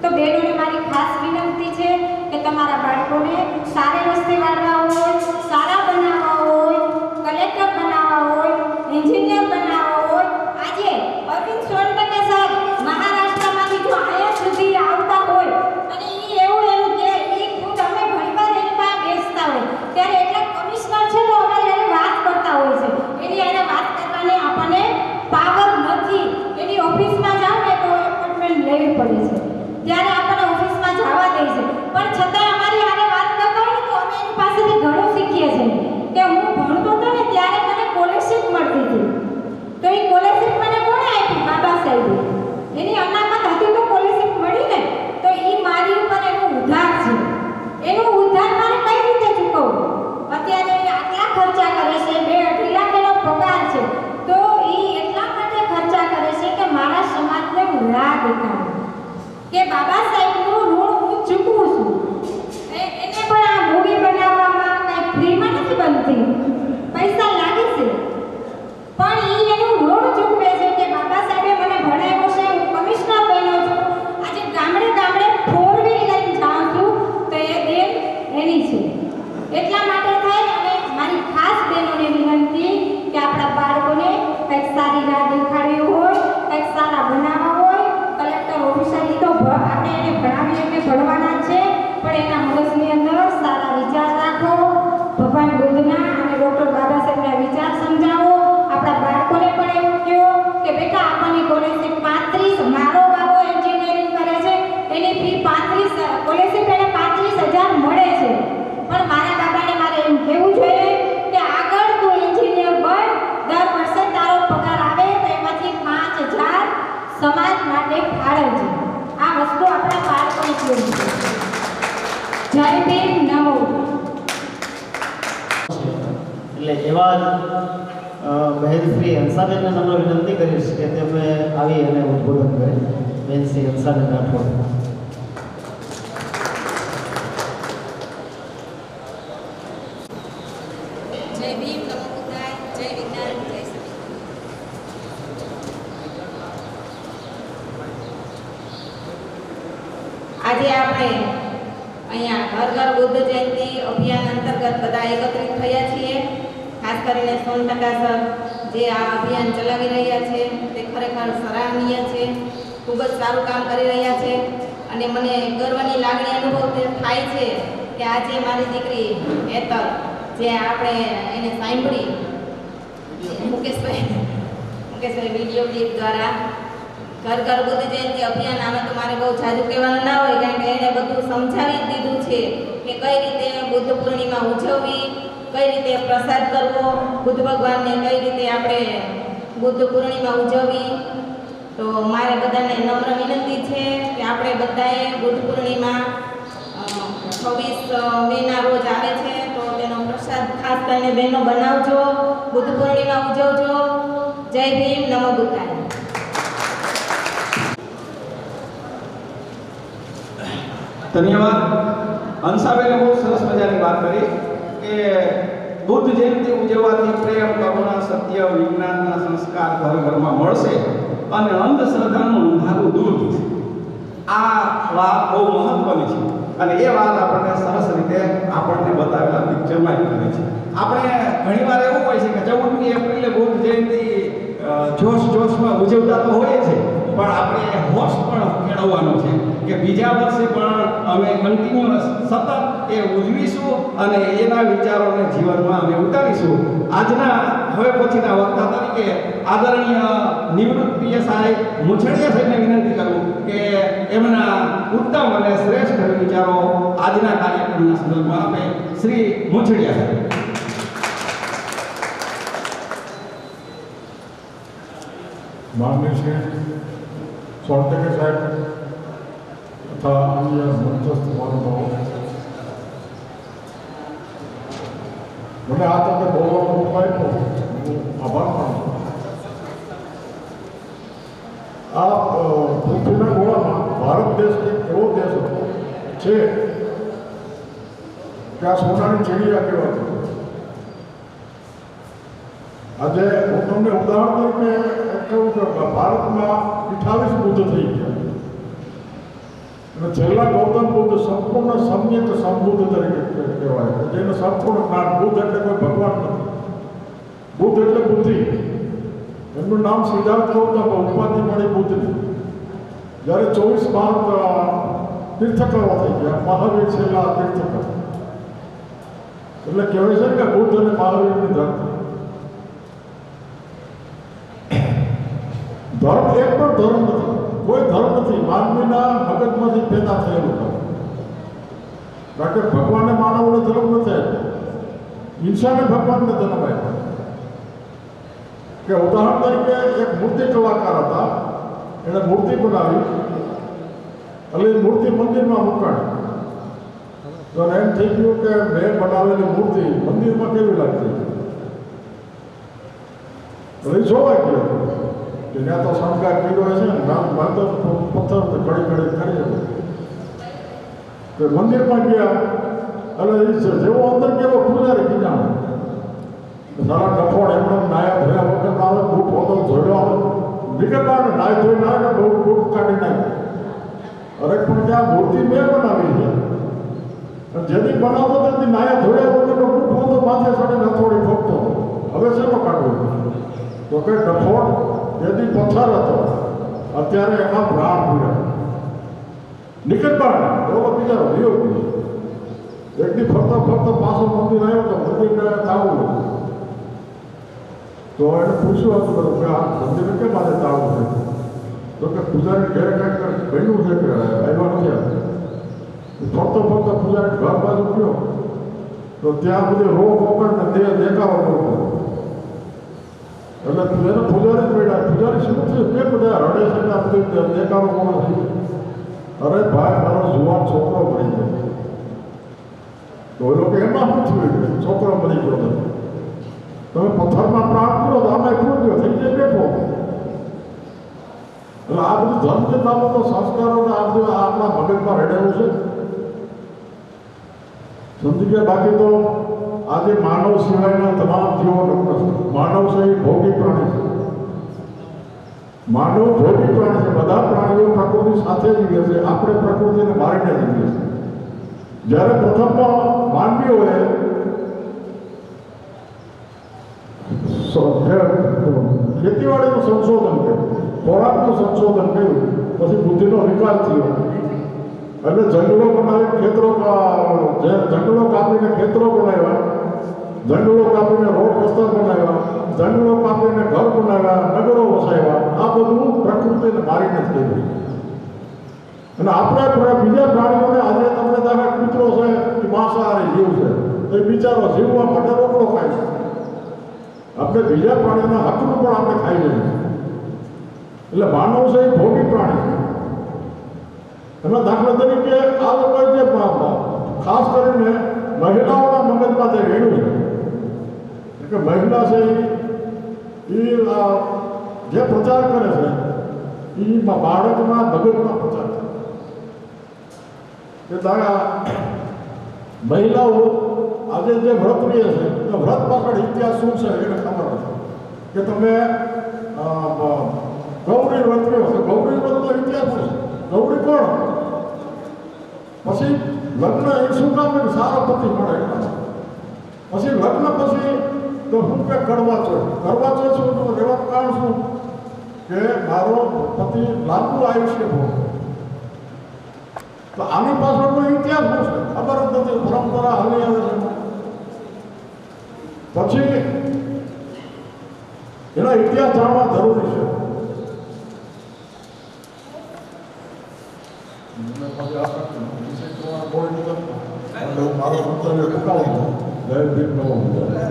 તો બહેનોને મારી ખાસ વિનંતી છે કે તમારા બાળકોને સારી રસ્તે વાળવા હોય, સારા બનાવવા હોય, કલેક્ટર બનાવવા હોય, એન્જિનિયર બનાવવા હોય. આજે અરવિંદ સોનટકે સર મહારાષ્ટ્રમાંથી જો અહીંયા સુધી આવતા હોય અને એ એવું કે એ ખુદ અમે ઘણીવાર એની પાસે બેસતા હોય ત્યારે એટલા કમિશનર છે તો અમારી એને વાત કરતા હોય છે. એની એને વાત કરવાની આપણને પાવર નથી. એની ઓફિસમાં જાવ ને તો એપોઇન્ટમેન્ટ લેવી પડે છે, ત્યારે આપણને ઓફિસમાં જવા દે છે. પણ છતાં અમારી આને વાત કરતા હોય ને તો અમે એની પાસેથી ઘણું શીખીએ છીએ. કે હું ભણતો હતો ને ત્યારે મને સ્કોલરશિપ મળતી હતી, તો એ સ્કોલરશિપ મને કોણે આપી? બાબા સાહેબે. એની અનામત હતી તો સ્કોલરશિપ મળી ને, તો એ મારી ઉપર એનું ઉધાર છે. એનું ઉધાર મારે કઈ રીતે ચૂકવવું? અત્યારે આટલા ખર્ચા કરે છે, 2-2.5 લાખ એનો પગાર છે, તો એ એટલા માટે ખર્ચા કરે છે કે મારા સમાજને હું રાહ દેખાડું કે બાબા સાહેબનું ઋણ હું ચૂકવું છું. એને પણ આ મૂવી બનાવવામાં કાંઈ ફ્રીમાં નથી બનતી, પૈસા લાગે છે, પણ એ એનું ઋણ ચૂકવે છે કે બાબા સાહેબે મને ભણાવ્યો છે, હું કમિશનર બન્યો છું. આજે ગામડે ગામડે 4 વ્હીલ લઈને જાઉં છું તો એ દેન એની છે. એટલા માટે થાય. અને મારી ખાસ બહેનોને વિનંતી કે આપણા બાળકોને કંઈક સારી રાહ દેખાડવી હોય, કંઈક સારા બનાવવા હોય, કલેક્ટર ઓફિસર એ તો આપણે એને ભણાવીએ એટલે ભણવાના છે, પણ એના મગજની અંદર સારા વિચાર રાખો. ભગવાન બુદ્ધના અને ડૉક્ટર બાબા સાહેબના વિચાર સમજાવો. આપણા બાળકોને પણ એવું કહો કે બેટા આપણને સ્કોલરશિપ 35, મારો બાબો એન્જિનિયરિંગ કરે છે, એની ફી 35, સ્કોલરશિપ એને 35,000 મળે છે. પણ મારા બાબાને મારે એમ કહેવું જોઈએ કે આગળ તું એન્જિનિયર બન, દર વર્ષે તારો પગાર આવે તો એમાંથી 5,000 સમાજ માટે ફાળવજે. આ વસ્તુ આપણા બાળકોને કહેવું છે. જય ભીમ, નમો. એટલે એવા બહેન શ્રી હંસાબેનને નમ્ર વિનંતી કરીશ કે તેમને આવી અને ઉદ્બોધન કરે. બહેન શ્રી હંસાબેન રાઠોડ. જય ભીમ, નમો બુદ્ધાય, જય વિજ્ઞાન, જય સત્ય. આજે આપણે અહીંયા ઘર ઘર બુદ્ધ જયંતિ અભિયાન અંતર્ગત બધા એકત્રિત થયા છીએ. ખાસ કરીને સોનટકા સર જે આ અભિયાન ચલાવી રહ્યા છે તે ખરેખર સરાહનીય છે, ખૂબ જ સારું કામ કરી રહ્યા છે. અને મને ગર્વની લાગણી અનુભવ થાય છે કે આજે મારી દીકરી હેતલ, જે આપણે એને સાંભળી મુકેશભાઈ વિડીયો ક્લિપ દ્વારા ઘર ઘર બુદ્ધ જયંતિ અભિયાન, આમાં તો મારે બહુ જાજુ કહેવાનું ના હોય, કારણ કે એણે બધું સમજાવી જ દીધું છે કે કઈ રીતે બુદ્ધ પૂર્ણિમા ઉજવવી, કઈ રીતે પ્રસાદ કરવો બુદ્ધ ભગવાનને, કઈ રીતે આપણે બુદ્ધ પૂર્ણિમા ઉજવવી. તો મારે બધાને નમ્ર વિનંતી છે કે આપણે બધાએ બુદ્ધ પૂર્ણિમા 26 મેના રોજ આવે છે, તો તેનો પ્રસાદ ખાસ કરીને બહેનો બનાવજો, બુદ્ધ પૂર્ણિમા ઉજવજો. જય ભીમ, નમો બુદ્ધાય. ધન્યવાદ. હંસાબેને બહુ સરસ મજાની વાત કરી કે બુદ્ધ જયંતિ ઉજવવાથી પ્રેમ, કરુણા, સત્ય, વિજ્ઞાનના સંસ્કાર ઘર ઘરમાં મળશે અને અંધશ્રદ્ધાનું અંધારું દૂર થશે. આ વાત બહુ મહત્વની છે અને એ વાત આપણને સરસ રીતે આપણને બતાવેલા પિક્ચરમાં કરે છે. આપણે ઘણીવાર એવું હોય છે કે 14મી એપ્રિલે બુદ્ધ જયંતિ જોશમાં ઉજવતા તો હોઈએ છે, પણ આપણે હોશ પણ કેળવવાનો છે કે બીજા વર્ષે પણ અમે કન્ટિન્યુઅસ સતત એ ઉજવીશું અને એના વિચારોને જીવનમાં અમે ઉતારીશું. આજના હવે પછીના વક્તા તરીકે આદરણીય નિવૃત્ત પીએસઆઈ મુછડિયા સાહેબને વિનંતી કરું કે એમના ઉત્તમ અને શ્રેષ્ઠ વિચારો આજના કાર્યક્રમના સંદર્ભમાં આપે. શ્રી મુછડિયા સાહેબ. માનનીય શ્રી સોનટકે સાહેબ તથા અન્ય મંચસ્થ મહાનુભાવો, મને આ તકે બોલવાનો મોકો આપ્યો, હું આભાર માનું છું. આ પૃથ્વીના ગોળામાં ભારત દેશ એક એવો દેશ હતો છે કે આ સોનાની ચીડિયા કહેવાતી. આજે હું તમને ઉદાહરણ તરીકે કહું કે ભારતમાં 28 બુદ્ધ થઈ ગયા અને છેલ્લા ગૌતમ બુદ્ધ સંપૂર્ણ સમ્યક સંબુદ્ધ તરીકે કહેવાય, જેને સંપૂર્ણ જ્ઞાન. બુદ્ધ એટલે કોઈ ભગવાન નથી, બુદ્ધ એટલે બુદ્ધિ. એમનું નામ સિદ્ધાર્થ ગૌતમ, ઉપાધિ મળી બુદ્ધની. જ્યારે 24 તીર્થકરો થઈ ગયા, મહાવીર છેલ્લા તીર્થકર. એટલે કહેવાય છે કે બુદ્ધ અને મહાવીરની ધરતી. ધર્મ એક પણ ધર્મ નથી, કોઈ ધર્મ નથી, માનવીના મગજમાંથી પેદા થયેલું ધર્મ. કારણ કે ભગવાને માનવને ધર્મ નથી આપ્યો, ઇન્સાને ભગવાનને ધર્મ આપ્યો. કે ઉદાહરણ તરીકે એક મૂર્તિ કલાકાર હતા, એણે મૂર્તિ બનાવી, એટલે એ મૂર્તિ મંદિરમાં મુકાણી. તો એમ થઈ ગયું કે મેં બનાવેલી મૂર્તિ મંદિરમાં કેવી લાગતી, એટલે જોવા ગયો કે ત્યાં તો શણગાર કર્યો છે ને, બાંધો પથ્થર ઘડી ઘડી કરી તો મંદિરમાં ગયા. એટલે જેવો અંદર કેવો પૂજારી બીજા સારા ડફોડ એમને નાયા ધોયા વગર આવે, બૂટ હોતો ધોયો આવે, નીકળવા નાય ધોઈ ના બૂટ કાઢી નાખે. અરે પણ ત્યાં મૂર્તિ મેં બનાવી છે, જેથી બનાવતો તેથી નાયા ધોયા વગરનો બૂટ હોતો માથે ચડીને હથોડી ઠોકતો. હવે શેનો કાઢવો? તો કે ડફોડ જેથી પથ્થર હતો, અત્યારે એમાં પ્રાણ પૂર્યા. નીકળવા એવો બિચારો રહ્યો. એકથી ફરતા ફરતા પાછો મંદિર આવ્યો તો મંદિરને તાળું. તો એને પૂછ્યું હતું કે આ મંદિરને કેમ આજે તાળું છે? તો કે પૂજારી ઘેર કાંઈક બન્યું છે કે આવ્યા નથી. ફરતો ફરતો પૂજારી ઘર બાજુ ગયો તો ત્યાં બધી રોગ મોકલને તે દેખાવા પડતો. એટલે એને પૂજારી પડ્યા, પૂજારી શું થયું, કે બધા રડે છે ને આ બધું દેખાવો મોડો થઈ ગયો. અરે ભાઈ, મારો જુવાન છોકરો મરી ગયો. તો એ લોકો એમાં શું થયું, છોકરો મરી ગયો હતો. તમે પથ્થરમાં પ્રાણ પૂરો તો આમાં પૂરો ગયો થઈ જાય બેઠો. એટલે આ બધું ધર્મની બાબતો, સંસ્કારોને આ બધું આપણા મગજમાં રહેલું છે, સમજી ગયા. બાકી તો આજે માનવ સિવાયના તમામ જીવો નગ્ન છે. માનવ છે એ ભોગી પ્રાણી છે, માનવ ભોગી પ્રાણી છે. બધા પ્રાણીઓ પ્રકૃતિ સાથે જીવે છે, આપણે પ્રકૃતિને મારીને જીવીએ છીએ. જ્યારે પ્રથમમાં માનવીઓએ ખેતીવાડીનું સંશોધન કર્યું, ખોરાકનું સંશોધન કર્યું, પછી બુદ્ધિનો વિકાસ થયો. એટલે જંગલો બનાવી ખેતરો, જે જંગલો કાપીને ખેતરો બનાવ્યા, જંગલો કાપીને રોડ રસ્તા બનાવ્યા, જંગલો કાપીને ઘર બનાવ્યા, નગરો વસાવ્યા. આ બધું પ્રકૃતિને મારીને જ કર્યું. અને આપણે બીજા પ્રાણીઓને આજે તમને દાખલા કૂતરો છે એ માંસાહારી જીવ છે, તો એ બિચારો જીવવા માટે રોકડો ખાય છે. આપણે બીજા પ્રાણીઓના હકનું પણ આપણે ખાઈ લઈએ. એટલે માનવ છે એ ભોગી પ્રાણી છે. એમાં દાખલા તરીકે આ લોકો જે ખાસ કરીને મહિલાઓના મગજમાં જે રેડું છે કે મહિલા છે એ જે પ્રચાર કરે છે એ બાળકના મગજમાં પ્રચાર કરે કે મહિલાઓ આજે જે વ્રત રહે છે તો વ્રત પાછળ ઇતિહાસ શું છે એને ખબર નથી. કે તમે ગૌરી વ્રત રહ્યો છે, ગૌરી વ્રતનો ઇતિહાસ શું છે? ગૌરી કોણ? પછી લગ્ન એ શું કામ કે સારો પતિ મળે. પછી લગ્ન પછી તો શું કે કરવા ચોથ. કરવા ચોથ શું રહેવાનું કારણ શું? કે મારો પતિ લાંબુ આયુષ્ય ભોગ. તો આની પાછળનો ઇતિહાસ શું છે ખબર જ નથી. પરંપરા હાલી આવે છે. પછી એના ઇતિહાસ જાણવા જરૂરી છે. મારો મંતવ્ય ટૂંકાવું. જય ભીમ, નમો બુદ્ધાય.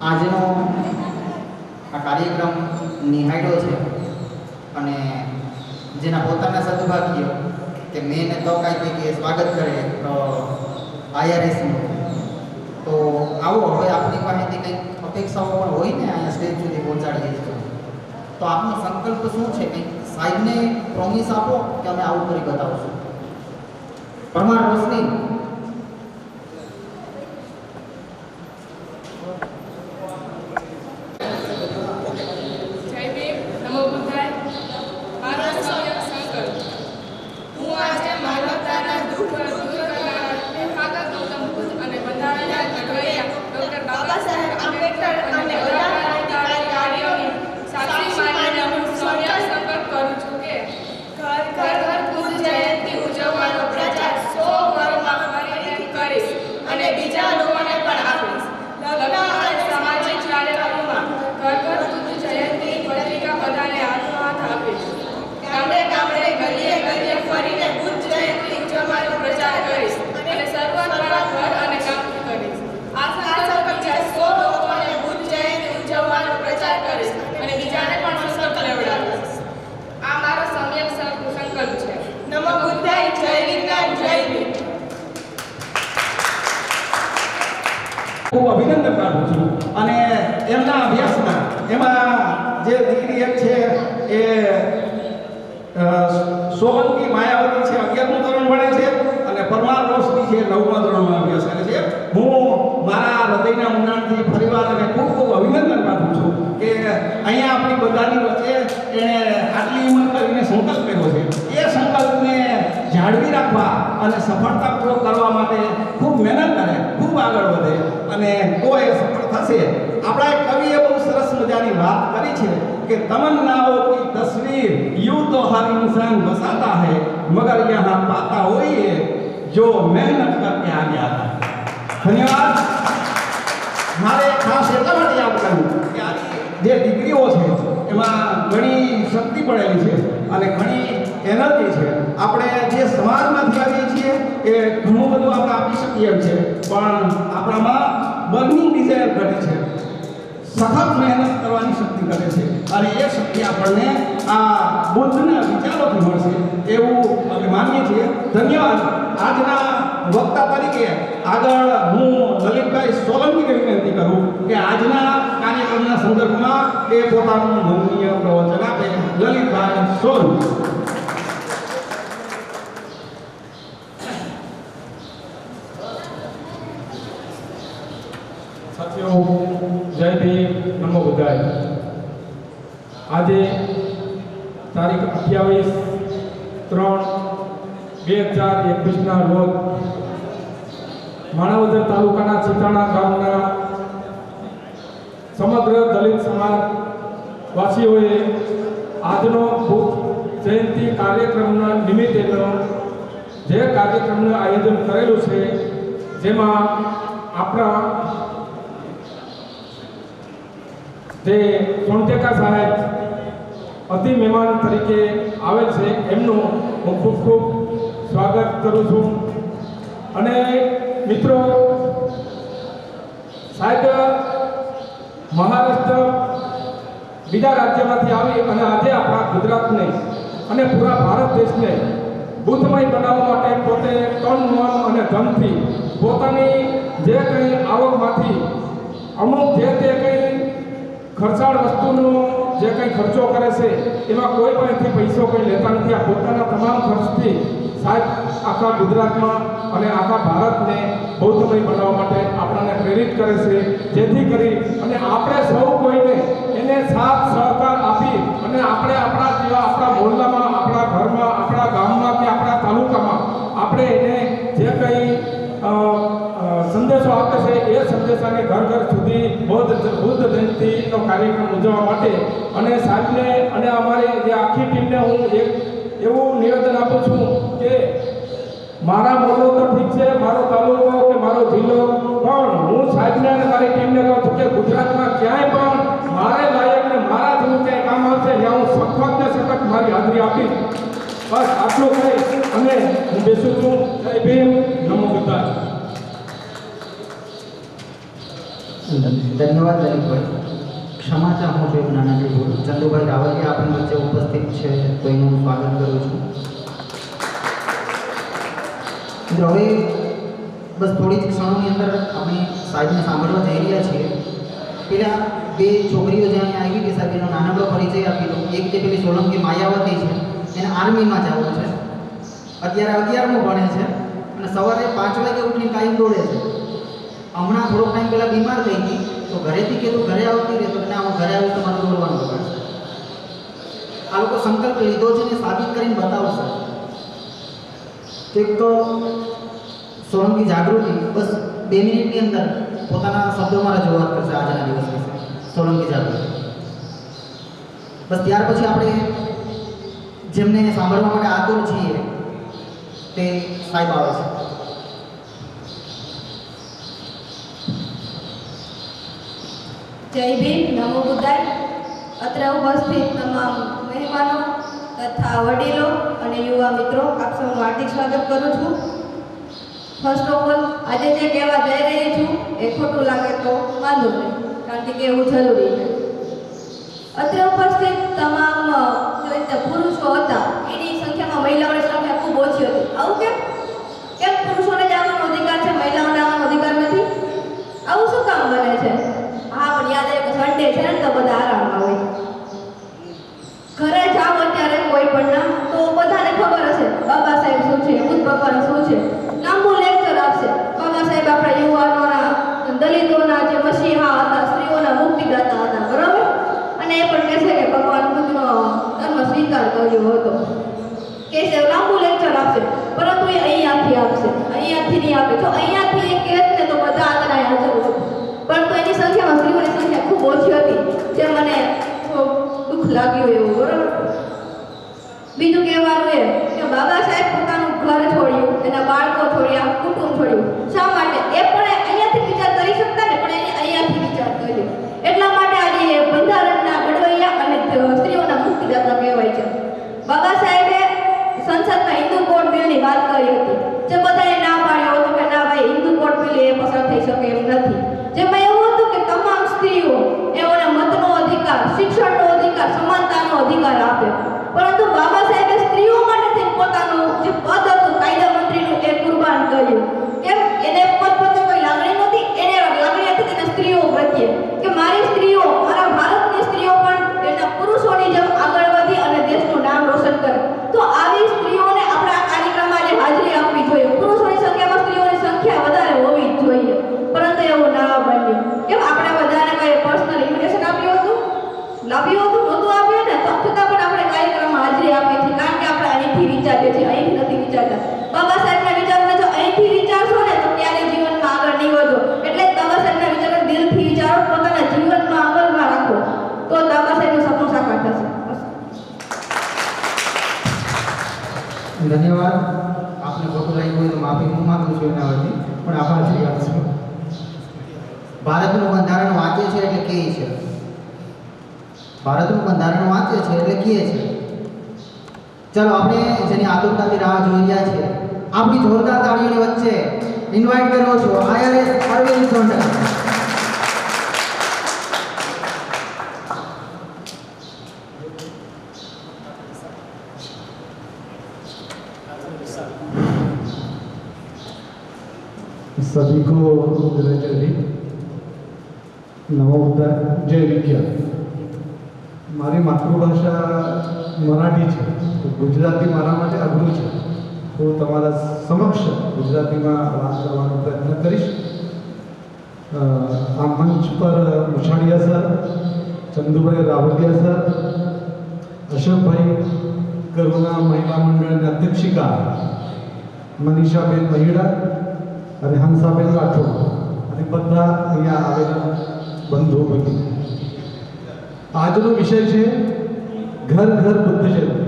આજનો આ કાર્યક્રમ નિહાળ્યો છે અને જેના પોતાના સદભાગ્ય કે મેં તક આપી કે સ્વાગત કરે, તો આઈઆરએસનો. તો આવો હવે આપણી પાસેથી કંઈક અપેક્ષાઓ પણ હોય ને અહીંયા સ્ટેજ સુધી પહોંચાડીએ છીએ. તો આપનો સંકલ્પ શું છે? કંઈક સાહેબને પ્રોમિસ આપો કે અમે આવું કરી બતાવશું. પરમાર રોશની. જય ભીમ, નમો બુદ્ધાય. મારો સમ્યક સંકલ્પ. હું આજે માનવતાના દુઃખ દૂર કરનારા લેખક ગૌતમ બુદ્ધ અને બંધારણના ઘડવૈયા ડૉક્ટર બાબા સાહેબ આંબેડકર અને બધા ક્રાંતિકારીઓની સાક્ષી માનીને હું સમ્યક સંકલ્પ કરું છું કે ઘર ઘર બુદ્ધ જયંતિ ઉજવવાનો પ્રચાર 100 ઘરોમાં ફરીથી કરીશ અને બીજા લોકોને પણ આપીશ. લગ્ન અને સામાજિક કાર્યક્રમોમાં ઘર ઘર બુદ્ધ જયંતિ પત્રિકા બધાને હાથોહાથ આપીશ. ગામડે ગામડે ગલીએ ગલીએ ફરીને બુદ્ધ જયંતિ ઉજવવાનો પ્રચાર કરીશ અને શરૂઆત મારા ઘર અને ગામથી કરીશ. આ સંકલ્પ બીજા 100 લોકોને બુદ્ધ જયંતિ ઉજવવાનો પ્રચાર કરીશ અને બીજાને પણ સંકલ્પ લેવડાવીશ. આ મારો સમ્યક સંકલ્પ છે. નમો બુદ્ધાય. જય વિજ્ઞાન. જય ભીમ. ખૂબ અભિનંદન પાઠવું છું. અને એમના અભ્યાસમાં એમાં જે દીકરી એક છે એ સોલંકી માયાવતી છે, 11મું ધોરણ ભણે છે, અને પરમાર રોશની છે 9મા ધોરણમાં અભ્યાસ કરે છે. હું મારા હૃદયના ઊંડાણથી ફરીવાર અને ખૂબ ખૂબ અભિનંદન પાઠવું છું કે અહીંયા આપણી બધાની વચ્ચે એણે આટલી ઉંમર કરીને સંકલ્પ કર્યો છે. એ સંકલ્પને જાળવી રાખવા અને સફળતાપૂર્વક કરવા માટે ખૂબ મહેનત કરે, ખૂબ આગળ વધે અને તો એ સફળ થશે. આપણા એક કવિએ બહુ સરસ મજાની વાત કરી છે કે તમન્નાઓ કી તસવીર यूं तो हर इंसान बसाता है मगर यहाँ पाता वही है जो मेहनत करके आगे आता है. धन्यवाद. મારે ખાસ એટલા માટે યાદ કરવું કે આ જે દીકરીઓ છે એમાં ઘણી શક્તિ પડેલી છે અને ઘણી એનર્જી છે. આપણે જે સમાજમાંથી આવીએ છીએ એ ઘણું બધું આપણે આપી શકીએ એમ છે, પણ આપણામાં બર્નિંગ ડિઝાયર ઘટે છે, સખત મહેનત કરવાની શક્તિ કરે છે અને એ શક્તિ આપણને આ બુદ્ધના વિચારોથી મળશે એવું અમે માનીએ છીએ. ધન્યવાદ. આજના વક્તા તરીકે આગળ હું લલિતભાઈ સોલંકીને વિનંતી કરું કે આજના કાર્યક્રમના સંદર્ભમાં એ પોતાનું મનનીય પ્રવચન આપે. લલિતભાઈ સોલંકી. સાથીઓ, જય ભીમ, નમો બુદ્ધાય. આજે તારીખ 28/3/2021ના રોજ માણાવદર તાલુકાના ચિતાણા ગામના સમગ્ર દલિત સમાજ વાસીઓએ આજનો બુદ્ધ જયંતિ કાર્યક્રમના નિમિત્તેનો જે કાર્યક્રમનું આયોજન કરેલું છે, જેમાં આપણા જે સોનટેકા સાહેબ અતિ મહેમાન તરીકે આવેલ છે, એમનું હું ખૂબ ખૂબ સ્વાગત કરું છું. અને મિત્રો, સાહેબ મહારાષ્ટ્ર બીજા રાજ્યમાંથી આવી અને આજે આપણા ગુજરાતને અને પૂરા ભારત દેશને બુદ્ધમય બનાવવા માટે પોતે તન મન અને ધનથી પોતાની જે કંઈ આવકમાંથી અમુક જે તે કંઈ ખર્ચાળ વસ્તુનો જે કંઈ ખર્ચો કરે છે એમાં કોઈ પણ એથી પૈસો કંઈ લેતા નથી. આ પોતાના તમામ ખર્ચથી સાહેબ આખા ગુજરાતમાં અને આખા ભારતને બૌદ્ધમય બનાવવા માટે આપણને પ્રેરિત કરે છે, જેથી કરી અને આપણે સૌ કોઈને એને સાથ સહકાર આપી અને આપણે આપણા જેવા આપણા મોહલ્લામાં, આપણા ઘરમાં, આપણા ગામમાં કે આપણા તાલુકામાં આપણે એને જે કંઈ સંદેશો આપે છે એ સંદેશાને ઘર ઘર સુધી બુદ્ધ જયંતિનો કાર્યક્રમ ઉજવવા માટે અને સાહેબને અને અમારી જે આખી ટીમને હું એક એવું નિવેદન આપું છું કે મારા મોહલ્લો તો ઠીક છે, મારો તાલુકો કે મારો જિલ્લો, પણ હું સાહેબને અને મારી ટીમને કહું છું કે ગુજરાતમાં ક્યાંય પણ મારે લાયક ને મારા જેવું ક્યાંય કામ આવશે ત્યાં હું સખત ને સખત મારી હાજરી આપીશ. બસ આટલું કહી અને હું બેસું છું. જય ભીમ, નમો બુદ્ધાય. ધન્યવાદ લલિતભાઈ. ક્ષમા ચાહું છું એક નાનકડી ભૂલ. ચંદુભાઈ રાવલિયા આપણી વચ્ચે ઉપસ્થિત છે તો એનું હું સ્વાગત કરું છું. મિત્રો, હવે બસ થોડી જ ક્ષણોની અંદર આપણે સાહેબને સાંભળવા જઈ રહ્યા છીએ. પેલા બે છોકરીઓ જે અહીંયા આવી હતી સાહેબ એનો નાનકડો પરિચય આપી દો. એક જે પેલી સોલંકી માયાવતી છે એને આર્મીમાં જવું છે, અત્યારે 11મું ભણે છે અને સવારે 5 વાગે ઉઠીને કાયમ દોડે છે. હમણાં થોડોક ટાઈમ પહેલાં બીમાર થઈ ગઈ તો ઘરેથી કીધું ઘરે આવતી રહે તો ના હું ઘરે આવું તો મારું દોડવાનું બગાડશે. આ લોકો સંકલ્પ લીધો છે ને સાબિત કરીને બતાવશે. એક તો સોલંકી જાગૃતિ બસ 2 મિનિટની અંદર પોતાના શબ્દોમાં રજૂઆત કરશે આજના દિવસ વિશે. સોલંકી જાગૃતિ બસ ત્યાર પછી આપણે જેમને સાંભળવા માટે આતુર છીએ તે સાહેબ આવે છે. જય ભીમ, નમો બુદ્ધાય. અત્રે ઉપસ્થિત તમામ મહેમાનો તથા વડીલો અને યુવા મિત્રો આપ સૌનું હાર્દિક સ્વાગત કરું છું. ફર્સ્ટ ઓફ ઓલ આજે જે કહેવા જઈ રહી છું એ ખોટું લાગે તો વાંધો નહીં, કારણ કે કહેવું જરૂરી છે. અત્રે ઉપસ્થિત તમામ જે પુરુષો હતા એની સંખ્યામાં મહિલાઓની સંખ્યા ખૂબ ઓછી હતી. આવું કેમ પુરુષોને જ આવવાનો અધિકાર છે, મહિલાઓને આવવાનો અધિકાર નથી? આવું શું કામ બને છે? હા, પણ યાદ આવે કે સન્ડે છે ને તો બધા આરામમાં હોય. ઘરે જાઓ અત્યારે કોઈ પણ ના તો બધાને ખબર હશે બાબા સાહેબ શું છે, બુદ્ધ ભગવાન શું છે. લાંબુ લેક્ચર આપશે. બાબા સાહેબ આપણા યુવાનોના, દલિતોના જે મસીહા હતા, સ્ત્રીઓના મુક્તિદાતા હતા, બરાબર? અને એ પણ કહેશે કે ભગવાન બુદ્ધનો ધર્મ સ્વીકાર કર્યો હતો. કહેશે, લાંબુ લેક્ચર આપશે, પરંતુ એ અહીંયાથી આપશે, અહીંયાથી નહીં આપે. જો અહીંયાથી એ કહે ને તો બધા આગળ હાજર હોય, પરંતુ એની સંખ્યામાં સ્ત્રીઓની સંખ્યા ખૂબ ઓછી હતી, જે મને દુઃખ લાગ્યું એવું, બરાબર? બીજું કહેવાનું એ કે બાબા સાહેબ પોતાનું ઘર છોડ્યું, એના બાળકો છોડ્યા, કુટુંબ છોડ્યું. શા માટે? એ પણ અહીંયાથી વિચાર કરી શકતા ને, પણ એને અહીંયાથી વિચાર કર્યો. એટલા માટે આજે એ બંધારણના ઘડવૈયા અને સ્ત્રીઓના મુક્તિદાતા કહેવાય છે. બાબા સાહેબે સંસદમાં હિન્દુ કોડ બિલની વાત કરી હતી, જે બધાએ ના પાડ્યો હતો કે ના ભાઈ હિન્દુ કોડ બિલ એ પસાર થઈ શકે એમ નથી. જેમાં એવું હતું કે તમામ સ્ત્રીઓ એઓને મતનો અધિકાર, શિક્ષણનો અધિકાર, સમાનતાનો અધિકાર આપે. પરંતુ બાબા સાહેબે સ્ત્રીઓ માટે પોતાનું જે પદ હતું કાયદા મંત્રીનું એ કુરબાન કર્યું. કેમ? એને પદ પ્રત્યે કોઈ લાગણી નહોતી, એને લાગણી હતી તેના સ્ત્રીઓ પ્રત્યે કે મારી સ્ત્રીઓ, મારા ભારતની સ્ત્રીઓ પણ એના પુરુષોની જેમ આગળ વધી અને દેશનું નામ રોશન કરે. તો આવી સ્ત્રીઓને આપણા કાર્યક્રમમાં જે હાજરી આપવી જોઈએ. પુરુષોની સંખ્યામાં સ્ત્રીઓની સંખ્યા વધારે હોવી જ જોઈએ, પરંતુ એવું ના બન્યું. કેમ? આપણે બધાને કઈ પર્સનલ ઇન્વિટેશન આપ્યું હતું? નહોતું આપ્યું ને, તો છતાં પણ આપણે કાર્યક્રમમાં હાજરી આપીએ છીએ, કારણ કે આપણે અહીંથી વિચારીએ છીએ, અહીંથી નથી વિચારતા. બાબા સાહેબના વિચારોને જો અહીંથી વિચારશો ને તો ત્યારે જીવનમાં આગળ નહીં વધો. એટલે બાબા સાહેબના વિચારો દિલથી વિચારો, પોતાના જીવનમાં અમલમાં રાખો, તો બાબા સાહેબનું સપનું સાકાર થશે. ધન્યવાદ. આપને ખોટું લાગ્યું હોય તો માફી હું માગું છું એના વતી, પણ આભાર છે. ભારતનું બંધારણ વાંચે છે એટલે કહે છે, ભારતનું બંધારણ વાંચે છે એટલે કહે છે. ચાલો આપણે જેની આતુરતાથી રાહ જોઈ રહ્યા છે, આપણી જોરદાર તાળીઓની વચ્ચે ઇન્વાઇટ કર્યો છો IRS અરવિંદ સોંડક. सभी को जय नमो बुद्धाय, जय विज्ञान. મારી માતૃભાષા મરાઠી છે, તો ગુજરાતી મારા માટે અઘરું છે, તો તમારા સમક્ષ ગુજરાતીમાં વાત કરવાનો પ્રયત્ન કરીશ. આ મંચ પર મુછાડિયા સર, ચંદુભાઈ રાવલિયા સર, અશોકભાઈ કરુણા મહિલા મંડળની અધ્યક્ષિકા મનીષાબેન મહિડા અને હંસાબેન રાઠોડ અને બધા અહીંયા આવેલા બંધુ ભગી. આજનો વિષય છે ઘર ઘર બુદ્ધ જયંતિ.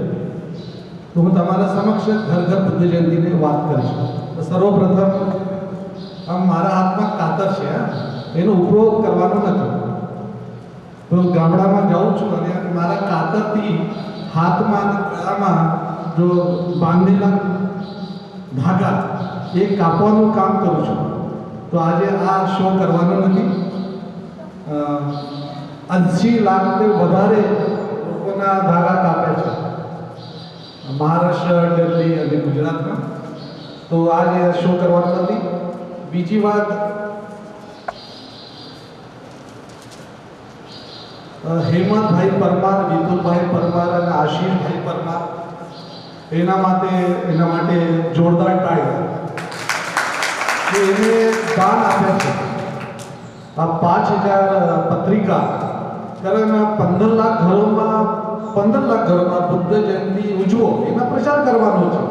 તો હું તમારા સમક્ષ ઘર ઘર બુદ્ધ જયંતિની વાત કરીશ. તો સર્વપ્રથમ આમ મારા હાથમાં કાતર છે, એનો ઉપયોગ કરવાનો નથી. તો ગામડામાં જાઉં છું અને મારા કાતરથી હાથમાં અને ગળામાં જો બાંધેલા ધાગા એ કાપવાનું કામ કરું છું. તો આજે આ શો કરવાનો નથી. 80 લાખથી વધારે લોકોના ધાગા કાપે છે મહારાષ્ટ્ર, દિલ્હી અને ગુજરાતમાં. તો આજે શો કરવાનો નથી. બીજી વાત, હેમંતભાઈ પરમાર, વિપુલભાઈ પરમાર અને આશીષભાઈ પરમાર એના માટે જોરદાર તાળી કે એને દાન આપ્યા છે. આ 5000 પત્રિકા કારણ 15 લાખ ઘરોમાં બુદ્ધ જયંતિ ઉજવો એના પ્રચાર કરવાનો છે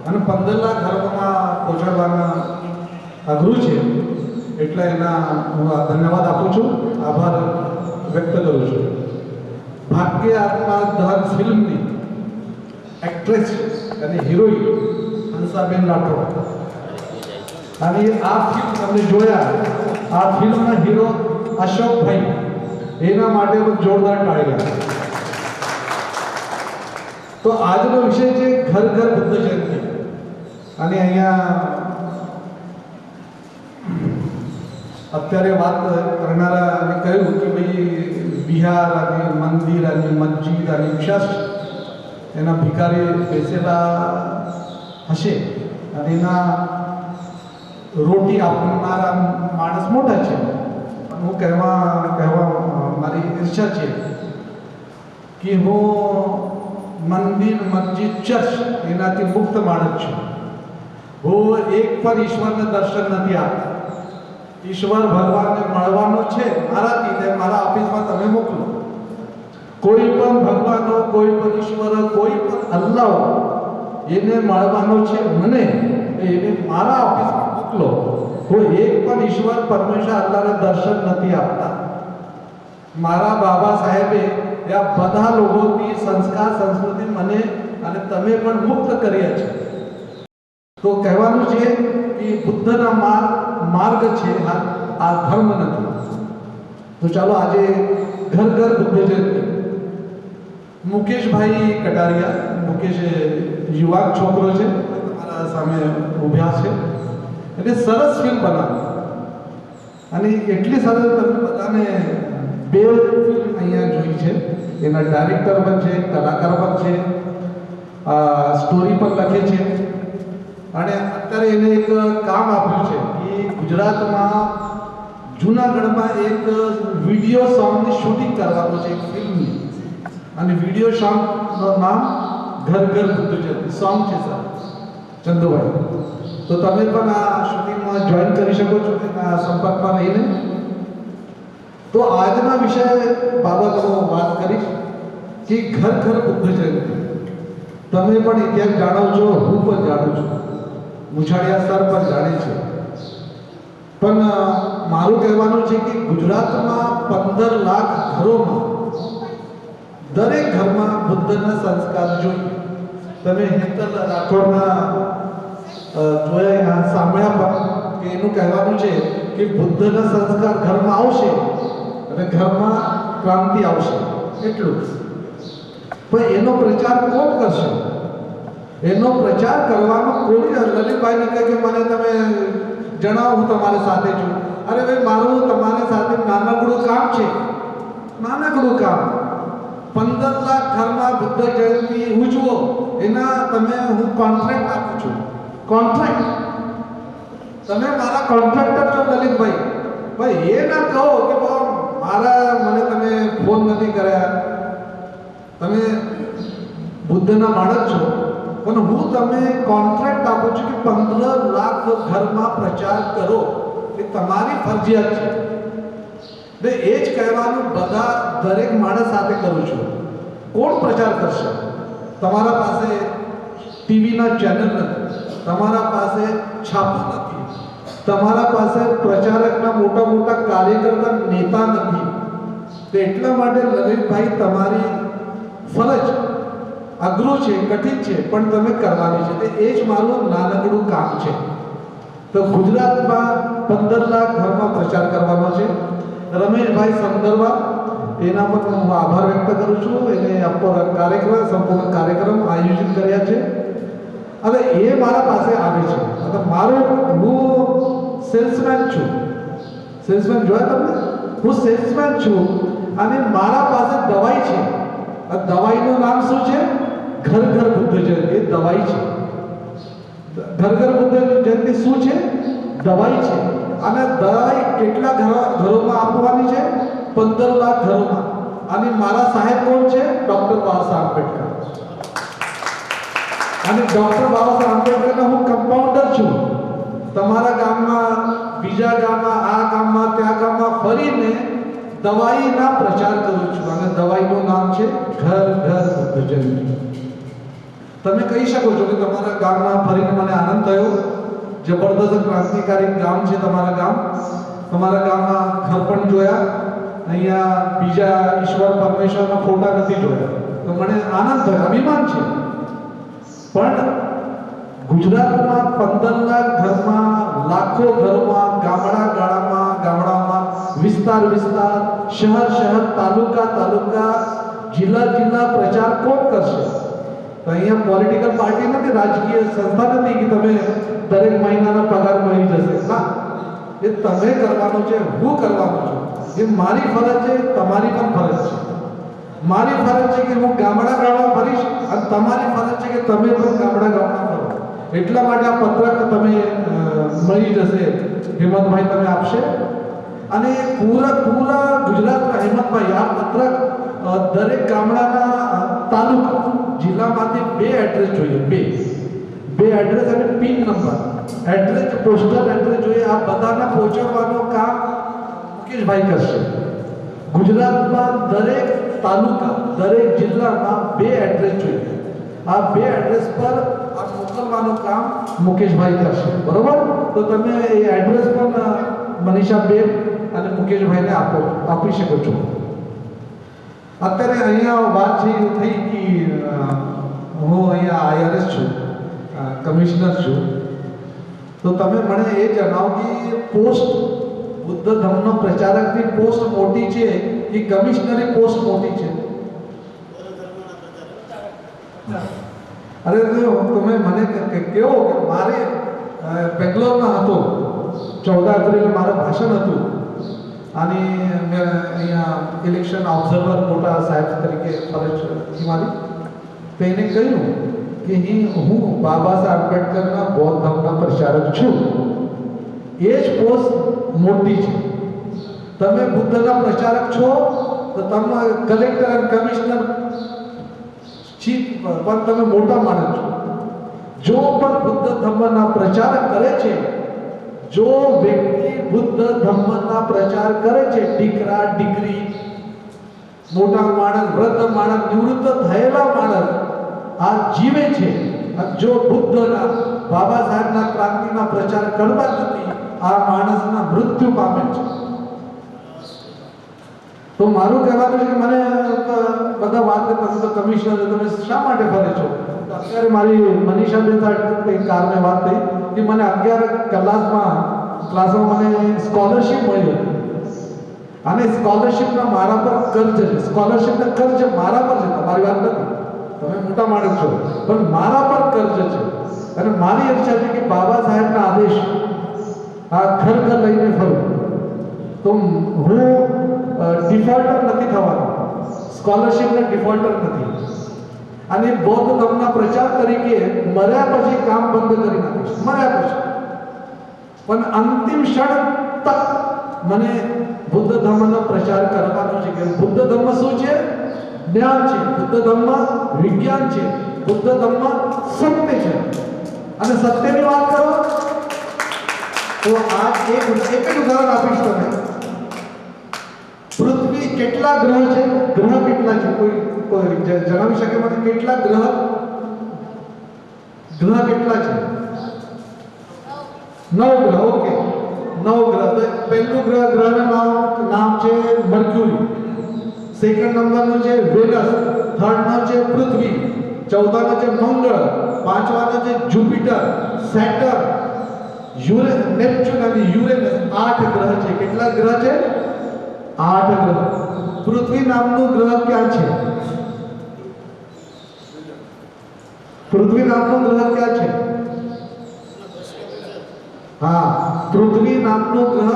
અને 15 લાખ ઘરોમાં પહોંચાડવાના અઘરું છે. એટલે એના હું ધન્યવાદ આપું છું, આભાર વ્યક્ત કરું છું. ભાગ્ય આત્મા દહન ફિલ્મની એક્ટ્રેસ અને હિરોઈન હંસાબેન રાઠોડ, અને આ ફિલ્મ તમે જોયા, આ ફિલ્મના હીરો અશોકભાઈ, એના માટે પણ જોરદાર તાળી. તો આજનો વિષય છે ઘર ઘર બુદ્ધ જયંતિ. અને અહીંયા અત્યારે વાત કરનારાને કહ્યું કે ભાઈ બિહાર અને મંદિર અને મસ્જિદ અને ચર્ચ એના ભિખારી બેસેલા હશે અને એના રોટી આપનારા માણસ મોટા છે. પણ હું કહેવા મારી ઈચ્છા છે કે હું મંદિર મસ્જિદ ચર્ચ એનાથી મુક્ત માણસ છું. હું એક પણ ઈશ્વરને દર્શન નથી આપતા. ઈશ્વર ભગવાનને મળવાનો છે મારાથી, તે મારા ઓફિસમાં તમે મોકલો. કોઈ પણ ભગવાનો, કોઈ પણ ઈશ્વર, કોઈ પણ અલ્લાહ એને મળવાનો છે મને, એને મારા ઓફિસમાં મોકલો. હું એક પણ ઈશ્વર પરમેશ્વર અલ્લાહને દર્શન નથી આપતા. મારા બાબા સાહેબે આ બધા લોકોથી સંસ્કાર સંસ્કૃતિ મને અને તમે પણ મુક્ત કર્યા છે. તો કહેવાનું છે કે બુદ્ધના માર્ગ છે, આ ધર્મ નથી. તો ચાલો આજે ઘર ઘર બુદ્ધ જયંતિ. મુકેશભાઈ કટારિયા, મુકેશ યુવાન છોકરો છે, તમારા સામે ઊભા છે. એટલે સરસ ફિલ્મ બનાવી અને એટલી સરસ તમે બધાને 2 ફિલ્મ અહીંયા જોઈ છે. એના ડાયરેક્ટર પણ છે, કલાકાર પણ છે, સ્ટોરી પણ લખે છે. અને અત્યારે એને એક કામ આપ્યું છે કે ગુજરાતમાં જૂનાગઢમાં એક વિડીયો સોંગની શૂટિંગ કરવાનું છે, એક ફિલ્મની. અને વિડીયો સોંગનું નામ ઘર ઘર બુદ્ધ જયંતિ સોંગ છે સર ચંદુભાઈ. તો તમે પણ આ શૂટિંગમાં જોઈન કરી શકો છો એના સંપર્કમાં રહીને. તો આજના વિષય બાબત હું વાત કરીશ કે ઘર ઘર બુદ્ધ જયંતિ. તમે પણ ઇતિહાસ જાણો છો, હું પણ જાણું છું, મુછાળિયા સર પણ જાણે છે. પણ મારું કહેવાનું છે કે ગુજરાતમાં 15 લાખ ઘરોમાં દરેક ઘરમાં બુદ્ધના સંસ્કાર જોઈએ. તમે હેતલ રાઠોડના જોયા, સાંભળ્યા પણ કે એનું કહેવાનું છે કે બુદ્ધના સંસ્કાર ઘરમાં આવશે અને ઘરમાં ક્રાંતિ આવશે. એટલું પણ એનો પ્રચાર કોણ કરશે? એનો પ્રચાર કરવાનો કોઈ લલિતભાઈને કહે કે મને તમે જણાવો, હું તમારી સાથે છું. અરે ભાઈ, મારું તમારી સાથે નાનકડું કામ છે, નાનકડું કામ. 15 લાખ ઘરમાં બુદ્ધ જયંતિ ઉજવો એના તમે હું કોન્ટ્રાક્ટ આપું છું. કોન્ટ્રાક્ટ તમે મારા કોન્ટ્રાક્ટર છો લલિતભાઈ. ભાઈ એ ના કહો કે મને તમે ફોન નથી કર્યા, તમે બુદ્ધના માણસ છો. પણ હું તમે કોન્ટ્રાક્ટ આપું છું કે 15 લાખ ઘરમાં પ્રચાર કરો, એ તમારી ફરજિયાત છે. ને એ જ કહેવાનું બધા દરેક માણસ સાથે કરું છું. કોણ પ્રચાર કરશે? તમારા પાસે ટીવીના ચેનલ નથી, તમારા પાસે છાપું નથી, તમારા પાસે પ્રચારકના મોટા મોટા કાર્યકર્તા નેતા નથી. તો એટલા માટે લલિતભાઈ તમારી ફરજ અઘરું છે, કઠિન છે, પણ તમે કરવાની છે. એ જ મારું નાનકડું કામ છે. તો ગુજરાતમાં 15 લાખ ઘરમાં પ્રચાર કરવાનો છે. રમેશભાઈ સંદર્ભા, એના પર હું આભાર વ્યક્ત કરું છું. એને સંપૂર્ણ કાર્યક્રમ આયોજિત કર્યા છે અને એ મારા પાસે આવે છે. હું સેલ્સમેન છું. સેલ્સમેન જોયા તમને? હું સેલ્સમેન છું અને મારા પાસે દવાઈ છે. આ દવાઈનું નામ શું છે? ઘર ઘર બુદ્ધ જયંતિ. એ દવાઈ છે. ઘર ઘર બુદ્ધ જયંતિ શું છે? દવાઈ છે. અને દવાઈ કેટલા ઘરોમાં આપવાની છે? 15 લાખ ઘરોમાં. અને મારા સાહેબ કોણ છે? ડૉક્ટર બાબા સાહેબ આંબેડકર. અને ડૉક્ટર બાબા સાહેબ આંબેડકરનો હું કમ્પાઉન્ડર છું. તમારા ગામમાં, બીજા ગામમાં, આ ગામમાં, ત્યાં ગામમાં ફરીને દવાઈના પ્રચાર કરું છું. અને દવાઈનું નામ છે ઘર ઘર ભજન. તમે કહી શકો છો કે તમારા ગામમાં ફરીને મને આનંદ થયો. જબરદસ્ત ક્રાંતિકારી ગામ છે તમારા ગામ. તમારા ગામમાં ઘર પણ જોયા, અહીંયા બીજા ઈશ્વર પરમેશ્વરના ફોટા નથી જોયા. તો મને આનંદ થયો, અભિમાન છે. પણ ગુજરાતમાં 15 લાખ ઘરમાં, લાખો ઘરોમાં, ગામડામાં, વિસ્તાર, શહેર, તાલુકા, જિલ્લા પ્રચાર કોણ કરશે? તો અહીંયા પોલિટિકલ પાર્ટી નથી, રાજકીય સંસ્થા નથી કે તમે દરેક મહિનાના પગાર મળી જશે. ના, એ તમે કરવાનું છે, હું કરવાનું છું. એ મારી ફરજ છે, તમારી પણ ફરજ છે. મારી ફરજ છે કે હું ગામડા ફરીશ, અને તમારી ફરજ છે કે તમે પણ ગામડા ફરો. એટલા માટે આ પત્રક તમે મળી જશે, હેમંતભાઈ તમે આપશે. અને પૂરા ગુજરાતમાં હેમંતભાઈ આ પત્રક દરેક ગામડાના તાલુકા, જિલ્લામાંથી 2 એડ્રેસ જોઈએ, 2 એડ્રેસ અને pin number, address, postal address જોઈએ. આ બધાને પહોંચાડવાનું કામ મુકેશભાઈ કરશે. ગુજરાતમાં દરેક તાલુકા, દરેક જિલ્લામાં 2 એડ્રેસ જોઈએ. આ 2 એડ્રેસ પર આ મોકલવાનું કામ મુકેશભાઈ કરશે. બરોબર? તો તમે એ એડ્રેસ પણ મનીષાબેન અને મુકેશભાઈને આપી શકો છો. અત્યારે અહીંયા વાત થઈ કે હું અહીંયા IRS છું, કમિશનર છું. તો તમે મને એ જણાવો કે પોસ્ટ, બુદ્ધ ધર્મનો પ્રચારકની પોસ્ટ મોટી છે કે કમિશનરની પોસ્ટ મોટી છે? અરે તમે મને કહો કે મારે બેંગ્લોરમાં હતો, 14 એપ્રિલે મારું ભાષણ હતું. અને મેં અહીંયા ઇલેક્શન ઓબ્ઝર્વર મોટા સાહેબ તરીકે ફરજ હતી મારી. તો એને કહ્યું કે હું બાબા સાહેબ આંબેડકરના બૌદ્ધ ધર્મના પ્રચારક છું. એ જ પોસ્ટ મોટી છે. તમે બુદ્ધના પ્રચારક છો તો તમે કલેક્ટર અને કમિશનર ચીફ પણ તમે મોટા માણસ છો. જો પણ બુદ્ધ ધર્મના પ્રચાર કરે છે, જો વ્યક્તિ બુદ્ધ ધર્મના પ્રચાર કરે છે, દીકરા દીકરી, મોટા માણસ, વૃદ્ધ માણસ, નિવૃત્ત થયેલા માણસ આ જીવે છે, જો બુદ્ધના, બાબા સાહેબના ક્રાંતિના પ્રચાર કરતા નથી, આ માણસના મૃત્યુ પામે છે. તો મારું કહેવાનું છે કે મને બધા વાત કરતા તો કમિશનર તમે શા માટે ફરે છો? અત્યારે મારી મનીષાબેન સાથે એક કારણે વાત થઈ કે મને 11 ક્લાસમાં મને સ્કોલરશિપ મળી હતી. અને સ્કોલરશિપના મારા પર કર્જ છે. સ્કોલરશિપના કર્જ મારા પર છે, તમારી વાત નથી, તમે મોટા માણસ છો, પણ મારા પર કર્જ છે. અને મારી ઈચ્છા છે કે બાબા સાહેબના આદેશ આ ઘર લઈને ફરું તો હું ડિફોલ્ટર નથી થવાનો, સ્કોલરશિપના ડિફોલ્ટર નથી. અને બૌદ્ધ ધર્મના પ્રચાર તરીકે મર્યા પછી કામ બંધ કરી નાખીશ, મર્યા પછી. પણ અંતિમ ક્ષણ તક મને બુદ્ધ ધર્મનો પ્રચાર કરવાનો છે. કે બુદ્ધ ધર્મ શું છે? જ્ઞાન છે. બુદ્ધ ધર્મ વિજ્ઞાન છે. બુદ્ધ ધર્મ સત્ય છે. અને સત્યની વાત કરો તો આ એક જ ઉદાહરણ આપીશ તમે. પૃથ્વી કેટલા ગ્રહ છે? ગ્રહ કેટલા છે? કોઈ જણાવી શકે મને? કેટલા ગ્રહ કેટલા છે? 9 ગ્રહ. ઓકે, 9 ગ્રહ. પહેલું ગ્રહનું નામ છે મર્ક્યુરી, સેકન્ડ નંબરનું છે વેનસ, થર્ડનો છે પૃથ્વી, ચૌથાનો છે મંગળ, પાંચમાનો છે જુપિટર, સેટર્ન, નેપચ્યુન અને યુરેનસ. 8 ગ્રહ છે. કેટલા ગ્રહ છે? 8 ગ્રહ. પૃથ્વી નામનું ગ્રહ ક્યાં છે? પૃથ્વી નામનું ગ્રહ ક્યાં છે? હા, પૃથ્વી નામનું ગ્રહ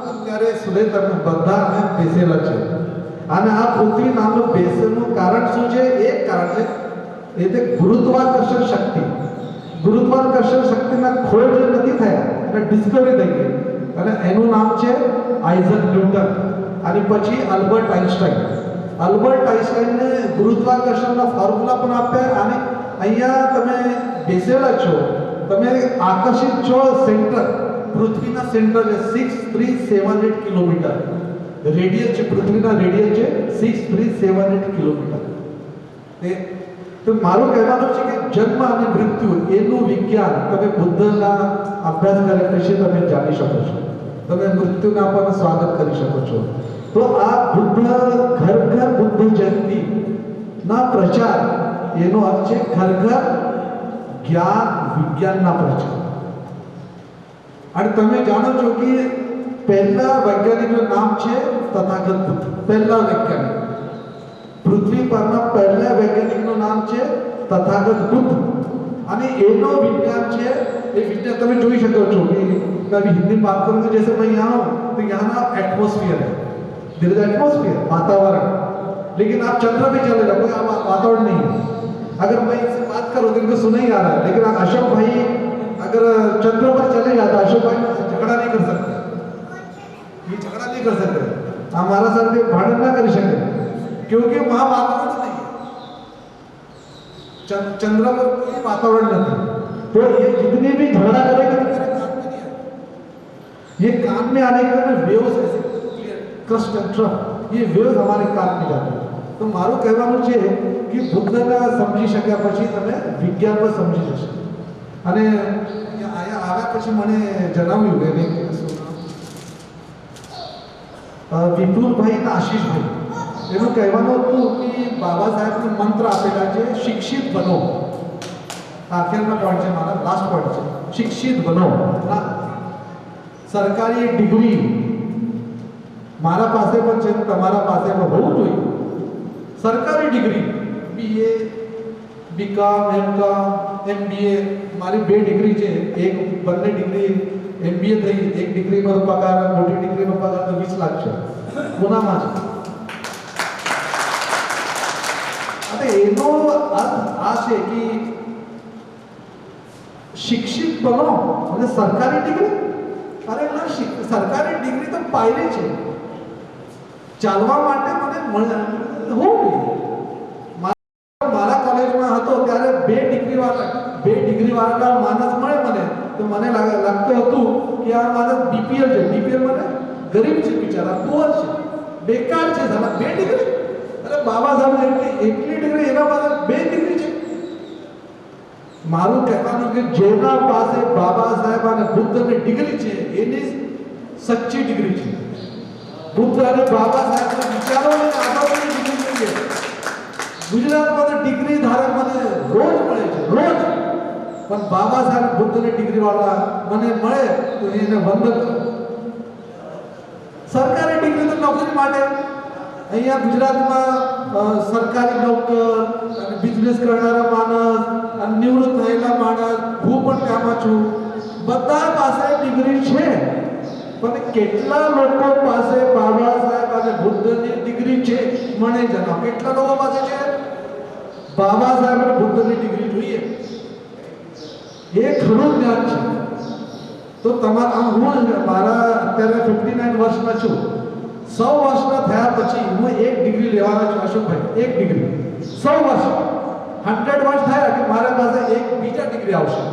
અત્યારે સુધી તમે બધા બેસેલા છે. અને આ પૃથ્વી નામનું બેસવાનું કારણ શું છે? એક કારણ છે એ તે ગુરુત્વાકર્ષણ શક્તિ. ગુરુત્વાકર્ષણ શક્તિના ખોજ નથી થયા અને ડિસ્કવરી થઈ ગઈ અને એનું નામ છે આઇઝેક ન્યૂટન અને પછી આલ્બર્ટ આઇન્સ્ટાઈન. આલ્બર્ટ આઇન્સ્ટાઈને ગુરુત્વાકર્ષણના ફોર્મ્યુલા પણ આપ્યા અને અહીંયા તમે બેસેલા છો, તમે આકર્ષિત છો સેન્ટર, પૃથ્વીના સેન્ટર છે 6378 કિલોમીટર રેડિયસ છે, પૃથ્વીના રેડિયસ છે 6378 કિલોમીટર. તો મારું કહેવાનું છે કે જન્મ અને મૃત્યુ એનું વિજ્ઞાન તમે બુદ્ધના અભ્યાસ કર્યા પછી તમે જાણી શકો છો, તમે મૃત્યુના પણ સ્વાગત કરી શકો છો. તો આ બુદ્ધ ઘર ઘર બુદ્ધ જયંતિ ના પ્રચાર, એનો અર્થ છે ઘર ઘર જ્ઞાન વિજ્ઞાનના પ્રચાર. અને તમે જાણો છો કે પહેલા વૈજ્ઞાનિકનું નામ છે તથાગત બુદ્ધ. પહેલા વૈજ્ઞાનિક પૃથ્વી પરના પહેલા વૈજ્ઞાનિકનું નામ છે તથાગત બુદ્ધ અને એનો વિજ્ઞાન છે એ વિજ્ઞાન તમે જોઈ શકો છો कि मैं हिंदी में बात करूँ तो जैसे मैं यहाँ हूँ तो यहाँ ना एटमॉस्फेयर है, देयर इज एटमॉस्फेयर, वातावरण. लेकिन आप चंद्र पे चले जाओ, कोई वातावरण नहीं है. अगर मैं इनसे बात करूँ तो इनको सुना ही आ रहा है. लेकिन अशोक भाई अगर चंद्र पर चले जाता, अशोक भाई झगड़ा नहीं कर सकते, ये झगड़ा नहीं कर सकते, हमारा साथ भी भाड़न ना कर सकते क्योंकि वहां वातावरण नहीं है. चंद्र पर कोई वातावरण नहीं. तो ये जितनी भी झगड़ा करेगा तो मेरे कान में नहीं आएगा. ये कान में आने के बाद वेव्स ऐसे क्रस्ट एंड ट्रफ, ये वेव्स हमारे कान में जाते हैं. तो મારું કહેવાનું છે કે બુદ્ધના સમજી શક્યા પછી તમે વિજ્ઞાન પર સમજી જશો. અને આયા આવ્યા પછી મને જણાવ્યું કે વિપુલભાઈ અને આશીષભાઈ એનું કહેવાનું હતું કે બાબા સાહેબનો મંત્ર આપેલા છે શિક્ષિત બનો. આખેરનો પોઈન્ટ છે મારા, લાસ્ટ પોઈન્ટ છે શિક્ષિત બનો. સરકારી ડિગ્રી મારા પાસે પણ છે, તમારા પાસે પણ હોવું જોઈએ. સરકારી degree BA BCom MCom MBA મારી 2 ડિગ્રી છે, એક બંને ડિગ્રી MBA થઈ, એક ડિગ્રીનો પગાર, મોટી ડિગ્રીનો પગાર તો 20 લાખ છે પુનામાં છે. અને એનો અર્થ આ છે કે શિક્ષિત બનો અને સરકારી ડિગ્રી. અરે ના, સરકારી ડિગ્રી તો પાયરી છે, ચાલવા માટે મને હોવું. મારા કોલેજમાં હતો ત્યારે 2 ડિગ્રી વાળા માણસ મળે મને તો મને લાગતું હતું કે આ માણસ BPL છે. BPL મને ગરીબ છે, બિચારા પુઅર છે, બેકાર છે, સાલા 2 ડિગ્રી. અરે બાબા સાહેબ એટલી ડિગ્રી, એના પાસે 2 ડિગ્રી છે. મારું કહેવાનું કે જેના પાસે બાબા સાહેબ અને બુદ્ધની ડિગ્રી છે એની સચ્ચી ડિગ્રી છે. બુદ્ધ અને બાબા સાહેબના વિચારોની આગળની ડિગ્રી છે. ગુજરાતમાં ડિગ્રી ધારક મને રોજ મળે છે, રોજ. પણ બાબા સાહેબ બુદ્ધની ડિગ્રી વાળા મને મળે તો એને વંદન કરું. સરકારી ડિગ્રી તો નોકરી માટે. અહીંયા ગુજરાતમાં સરકારી નોકર અને બિઝનેસ કરનારા માણસ અને નિવૃત્ત થયેલા માણસ, હું પણ ત્યાંમાં છું, બધા પાસે ડિગ્રી છે. પણ કેટલા લોકો પાસે બાબા સાહેબ અને બુદ્ધની ડિગ્રી છે મને જણાવો. કેટલા લોકો પાસે છે બાબા સાહેબ અને બુદ્ધની ડિગ્રી? જોઈએ એ ખરું જ્ઞાન છે. તો તમારા હું મારા અત્યારે 59 વર્ષમાં છું. 100 વર્ષના થયા પછી હું 1 ડિગ્રી લેવાનો છું અશોકભાઈ, 1 ડિગ્રી. 100 વર્ષ 100 વર્ષ થયા કે મારા પાસે એક બીજા ડિગ્રી આવશે.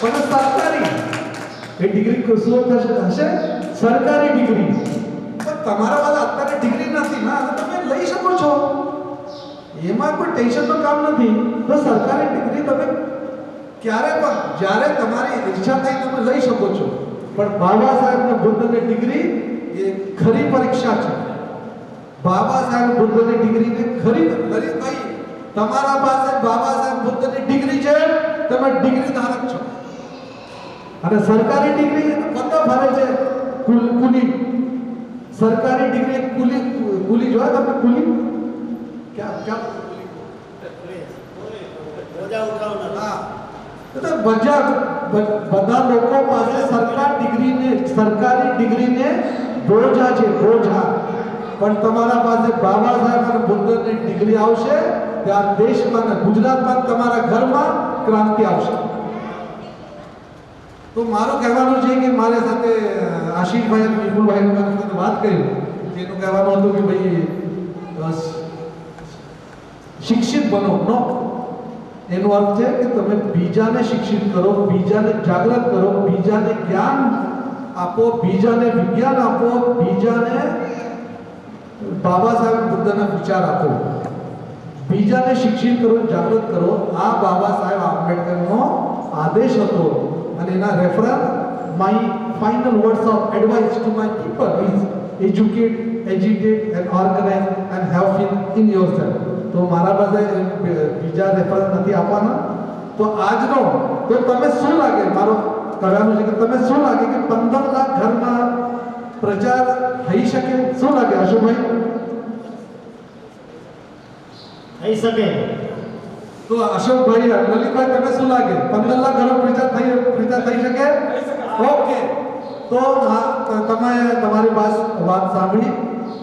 પણ સરકારી એ ડિગ્રી શું હશે? સરકારી ડિગ્રી. પણ તમારા પાસે અત્યારે ડિગ્રી નથી ના, તમે લઈ શકો છો, એમાં કોઈ ટેન્શનનું કામ નથી. તો સરકારી ડિગ્રી તમે ક્યારે પણ જ્યારે તમારી ઈચ્છા થાય તમે લઈ શકો છો. પણ બાબા સાહેબને બુદ્ધની ડિગ્રી એ ખરી પરીક્ષા છે. બાબા સાહેબ બુદ્ધની ડિગ્રીને ખરી ભાઈ, તમારા પાસે બાબા સાહેબ બુદ્ધની ડિગ્રી છે, તમે ડિગ્રી ધારક છો. અને સરકારી ડિગ્રી બધા ફરે છે કુલી. સરકારી ડિગ્રી કુલી જોયા તમે? કુલી ક્યાં બોજા ઉઠાવનાર. હા, તો બધા લોકો પાસે સરકારી ડિગ્રીને બોજા છે, બોજા. પણ તમારા પાસે બાબા સાહેબ અને બુદ્ધની ડિગ્રી આવશે ત્યાં દેશમાં અને ગુજરાતમાં તમારા ઘરમાં ક્રાંતિ આવશે. તો મારું કહેવાનું છે કે મારી સાથે આશીષભાઈ અને વિપુલભાઈ મારી સાથે વાત કરી, એનું કહેવાનું હતું કે ભાઈ શિક્ષિત બનો. નો, એનો અર્થ છે કે તમે બીજાને શિક્ષિત કરો, બીજાને જાગૃત કરો, બીજાને જ્ઞાન આપો, બીજાને વિજ્ઞાન આપો, બીજાને બાબા સાહેબ બુદ્ધના વિચાર આપો, બીજાને શિક્ષિત કરો, જાગૃત કરો. આ બાબા સાહેબ આંબેડકરનો આદેશ હતો. અને એના reference my final words of advice to my people is educate, educate and organise and have faith in yourself. તો મારા પાસે બીજા રેફરન્સ નથી આપવાના. તો આજનો તો તમે શું લાગે, મારો કહેવાનું છે કે તમે શું લાગે કે 15 લાખ ઘરમાં પ્રચાર થઈ શકે? શું લાગે અશોકભાઈ? થઈ શકે. તો અશોકભાઈ, લલિતભાઈ, તમે શું લાગે 15 લાખ ઘરો પ્રચાર થઈ શકે? ઓકે. તો તમે તમારી વાત સાંભળી,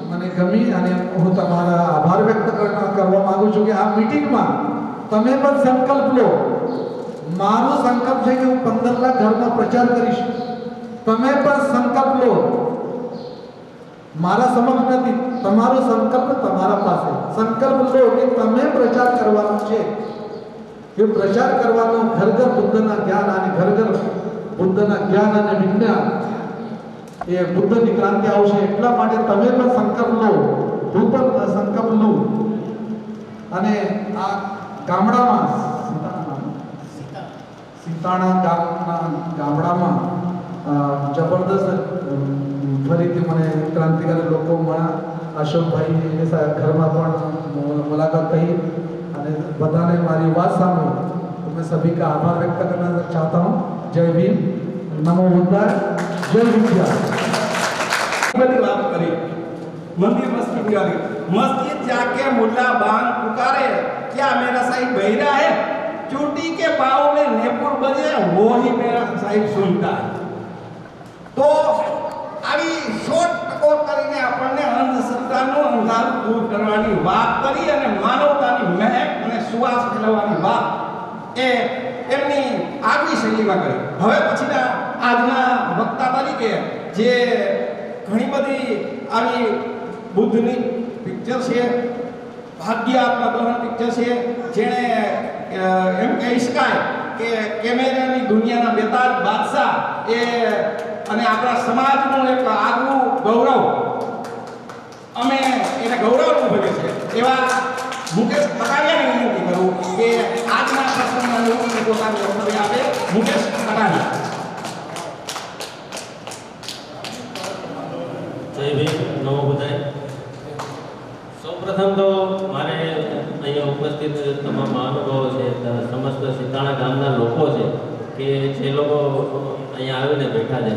મને ગમી અને હું તમારા આભાર વ્યક્ત કરવા માંગુ છું કે આ મીટિંગમાં તમે પણ સંકલ્પ લો. મારો સંકલ્પ છે કે હું 15 લાખ ઘરમાં પ્રચાર કરીશ. તમે પણ સંકલ્પ લો. મારા સમક્ષ નથી, તમારો સંકલ્પ તમારા પાસે. સંકલ્પ લો કે તમે પ્રચાર કરવાનો છે, કે પ્રચાર કરવાનો ઘર ઘર બુદ્ધના જ્ઞાન અને ઘર ઘર બુદ્ધના જ્ઞાન અને વિજ્ઞાન એ બુદ્ધની ક્રાંતિ આવશે. એટલા માટે તમે પણ સંકલ્પ લો, હું પણ સંકલ્પ લઉં. અને આ ગામડામાં સીતાણા ગામડામાં જબરદસ્ત ફરીથી મને ક્રાંતિકારી લોકો મળ્યા. અશોકભાઈ ઘરમાં પણ મુલાકાત થઈ અને બધાને મારી વાત સાંભળી. તો मैं सभी का आभार व्यक्त करना चाहता हूँ. जय भीम, नमो बुद्धाय, जय विद्या. बड़ी बात करी मंदिर मस्जिद की वाली मस्जिद जाके मुल्ला बांग पुकारे, क्या मेरा साहिब बहिरा है? चोटी के पाँव में नेपुर बजे, वो ही मेरा साहिब सुनता है. तो આવી શોર્ટ ટકોર કરીને આપણને અંધશ્રદ્ધાનું અંધારું દૂર કરવાની વાત કરી અને માનવતાની મહેક અને સુવાસ ફેલાવવાની વાત એ એમની આગવી શૈલીમાં કરી. હવે પછીના આજના વક્તા તરીકે જે ઘણી બધી આવી બુદ્ધની પિક્ચર છે, ભાગ્ય આપના દહન પિક્ચર છે, જેણે એમ કહી શકાય કે કેમેરાની દુનિયાના બેતાજ બાદશાહ એ અને આપણા સમાજનું એક આગવું ગૌરવ અમે એને ગૌરવ અનુભવીએ છીએ એવા મુકેશ કટારિયાને વિનંતી કરું કે આજના પ્રસંગમાં લોકોને પોતાનું વક્તવ્ય આપે. મુકેશ કટારિયા. જય ભીમ, નમો બુદ્ધાય. સૌપ્રથમ તો મારે અહીંયા ઉપસ્થિત તમામ મહાનુભાવો છે, સમસ્ત સીતાણા ગામના લોકો છે કે જે લોકો અહીંયા આવીને બેઠા છે,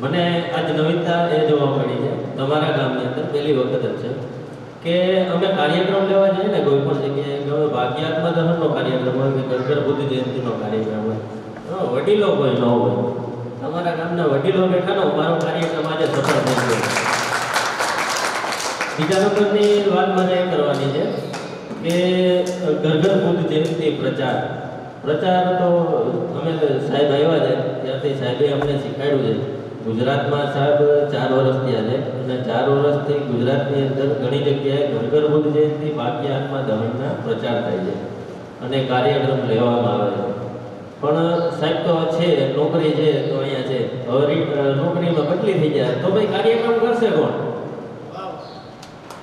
મને આજ નવીનતા એ જોવા મળી છે તમારા ગામની અંદર પહેલી વખત જ છે કે અમે કાર્યક્રમ લેવા જઈએ ને કોઈ પણ જગ્યાએ, કે હવે ભાગ્યાત્મા દહનનો કાર્યક્રમ હોય કે ગરગર બુદ્ધ જયંતિનો કાર્યક્રમ હોય, વડીલો કોઈ ન હોય, તમારા ગામના વડીલો બેઠાનો અમારો કાર્યક્રમ આજે સફળ થઈ ગયો. બીજા નંબરની વાત મારે એ કરવાની છે કે ગરગર બુદ્ધ જયંતિ પ્રચાર તો અમે સાહેબ આવ્યા છે ત્યારથી સાહેબે અમને શીખવાડ્યું છે. ગુજરાતમાં સાહેબ 4 વર્ષ થયા છે અને 4 વર્ષથી ગુજરાતની અંદર ઘણી જગ્યાએ ગરગર બુદ્ધ જયંતિ ભાગ્યાત્મા દહનના પ્રચાર થાય છે અને કાર્યક્રમ લેવામાં આવે છે. પણ સાહેબ તો છે, નોકરી છે તો અહીંયા છે, હવે નોકરીમાં બદલી થઈ જાય તો ભાઈ કાર્યક્રમ કરશે કોણ?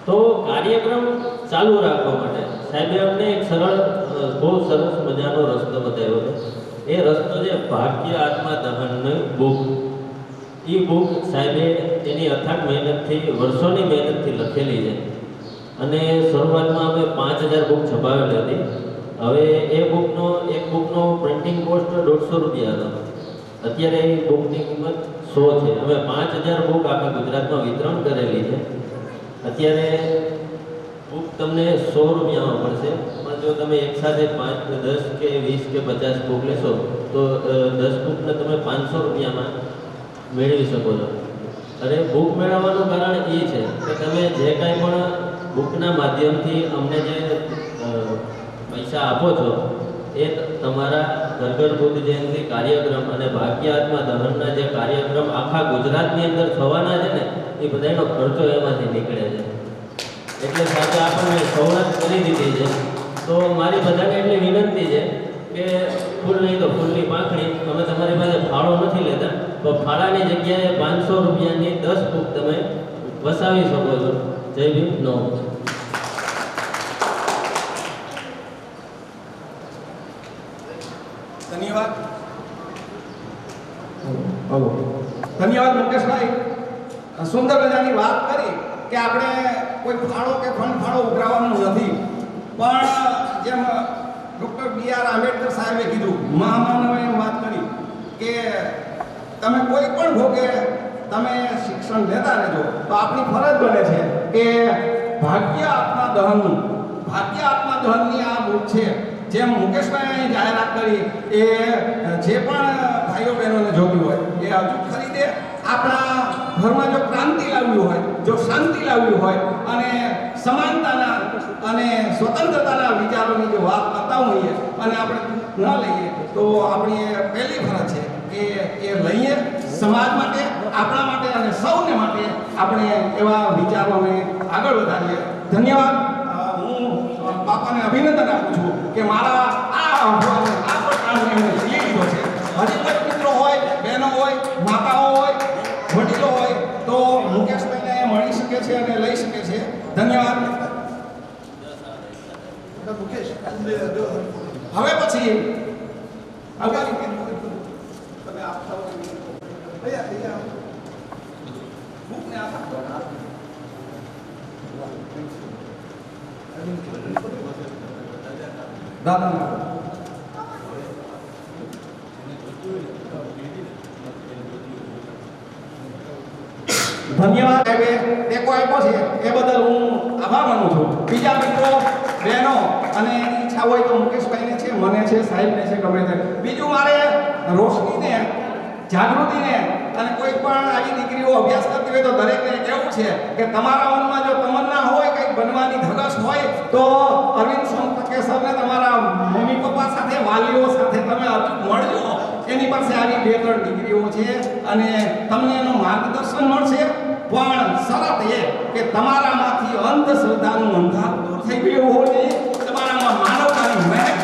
તો કાર્યક્રમ ચાલુ રાખવા માટે સાહેબે અમને એક સરળ બહુ સરસ મજાનો રસ્તો બતાવ્યો છે. એ રસ્તો છે ભાગ્ય આત્મા દહનની બુક. એ બુક સાહેબે એની અથાગ મહેનતથી, વર્ષોની મહેનતથી લખેલી છે અને શરૂઆતમાં અમે 5000 બુક છપાવેલી હતી. હવે એ એક બુકનો પ્રિન્ટિંગ કોસ્ટ 150 રૂપિયા હતો. અત્યારે એ બુકની કિંમત 100 છે. અમે 5000 બુક આખા ગુજરાતમાં વિતરણ કરેલી છે. અત્યારે બુક તમને 100 રૂપિયામાં પડશે, પણ જો તમે એકસાથે 5, 10 કે 20 કે 50 બુક લેશો તો 10 બુકને તમે 500 રૂપિયામાં મેળવી શકો છો. અને બુક મેળવવાનું કારણ એ છે કે તમે જે કાંઈ પણ બુકના માધ્યમથી અમને જે પૈસા આપો છો એ એ તમારા ઘર બુદ્ધ જયંતિ કાર્યક્રમ અને ભાગ્ય આત્મા દહનના જે કાર્યક્રમ આખા ગુજરાતની અંદર થવાના છે ને એ બધાનો ખર્ચો એમાંથી નીકળે છે. એટલે સાથે આપણને સવલત કરી દીધી છે. તો મારી બધાને એટલી વિનંતી છે કે ફૂલ નહીં તો ફૂલની પાંખડી, અમે તમારી પાસે ફાળો નથી લેતા, તો ફાળાની જગ્યાએ 500 રૂપિયાની 10 બુક તમે વસાવી શકો છો. જય ભીમ. નમો. ધન્યવાદ. ધન્યવાદ મુકેશભાઈ. સુંદર મજાની વાત કરી કે આપણે કોઈ ફાળો કે ફંડ ફાળો ઉઘરાવવાનું નથી, પણ જેમ ડૉક્ટર B.R. આંબેડકર સાહેબે કીધું, મહામાનવે વાત કરી કે તમે કોઈ પણ ભોગે તમે શિક્ષણ લેતા રહેજો, તો આપણી ફરજ બને છે કે ભાગ્ય આત્મા દહનની આ બુક છે. જેમ મુકેશભાઈ જાહેરાત કરી એ જે પણ ભાઈઓ બહેનોને જોતી હોય એ હજુ ખરીદે. આપણા ઘરમાં જો ક્રાંતિ લાવવી હોય, જો શાંતિ લાવવી હોય અને સમાનતાના અને સ્વતંત્રતાના વિચારોની જો વાત કરતા હોઈએ અને આપણે ન લઈએ તો આપણી પહેલી ફરજ છે કે એ લઈએ, સમાજ માટે, આપણા માટે અને સૌને માટે આપણે એવા વિચારોને આગળ વધારીએ. ધન્યવાદ. હું બાપાને અભિનંદન આપું છું કે મારા આ પ્રકારને એમણે લઈ લીધો છે. હજી કોઈ મિત્રો હોય, બહેનો હોય, માતાઓ હોય, વડીલો હોય તો મુકેશભાઈને મળી શકે છે અને લઈ શકે છે. ધન્યવાદ. હવે પછી તમે આપતા બુકને આપતા દાદા ધન્યવાદ. ટેકો આપ્યો છે એ બદલ હું આભાર માનું છું. બીજા મિત્રો, બહેનો અને ઈચ્છા હોય તો મુકેશભાઈને છે, મને છે, સાહેબને છે, ગમે તે. બીજું મારે રોશનીને, જાગૃતિને અને કોઈ પણ આવી દીકરીઓ અભ્યાસ કરતી હોય તો દરેકને કહેવું છે કે તમારા મનમાં જો તમન્ના હોય, કંઈક બનવાની ધગશ હોય તો અરવિંદ સોનટકે તમારા મમ્મી પપ્પા સાથે, વાલીઓ સાથે તમે મળજો. એની પાસે આવી 2-3 ડિગ્રીઓ છે અને તમને એનું માર્ગદર્શન મળશે. પણ શરત એ કે તમારામાંથી અંધશ્રદ્ધાનું અંધારું દૂર થઈ ગયું હોવું જોઈએ. તમારામાં માનવતાની મહેક,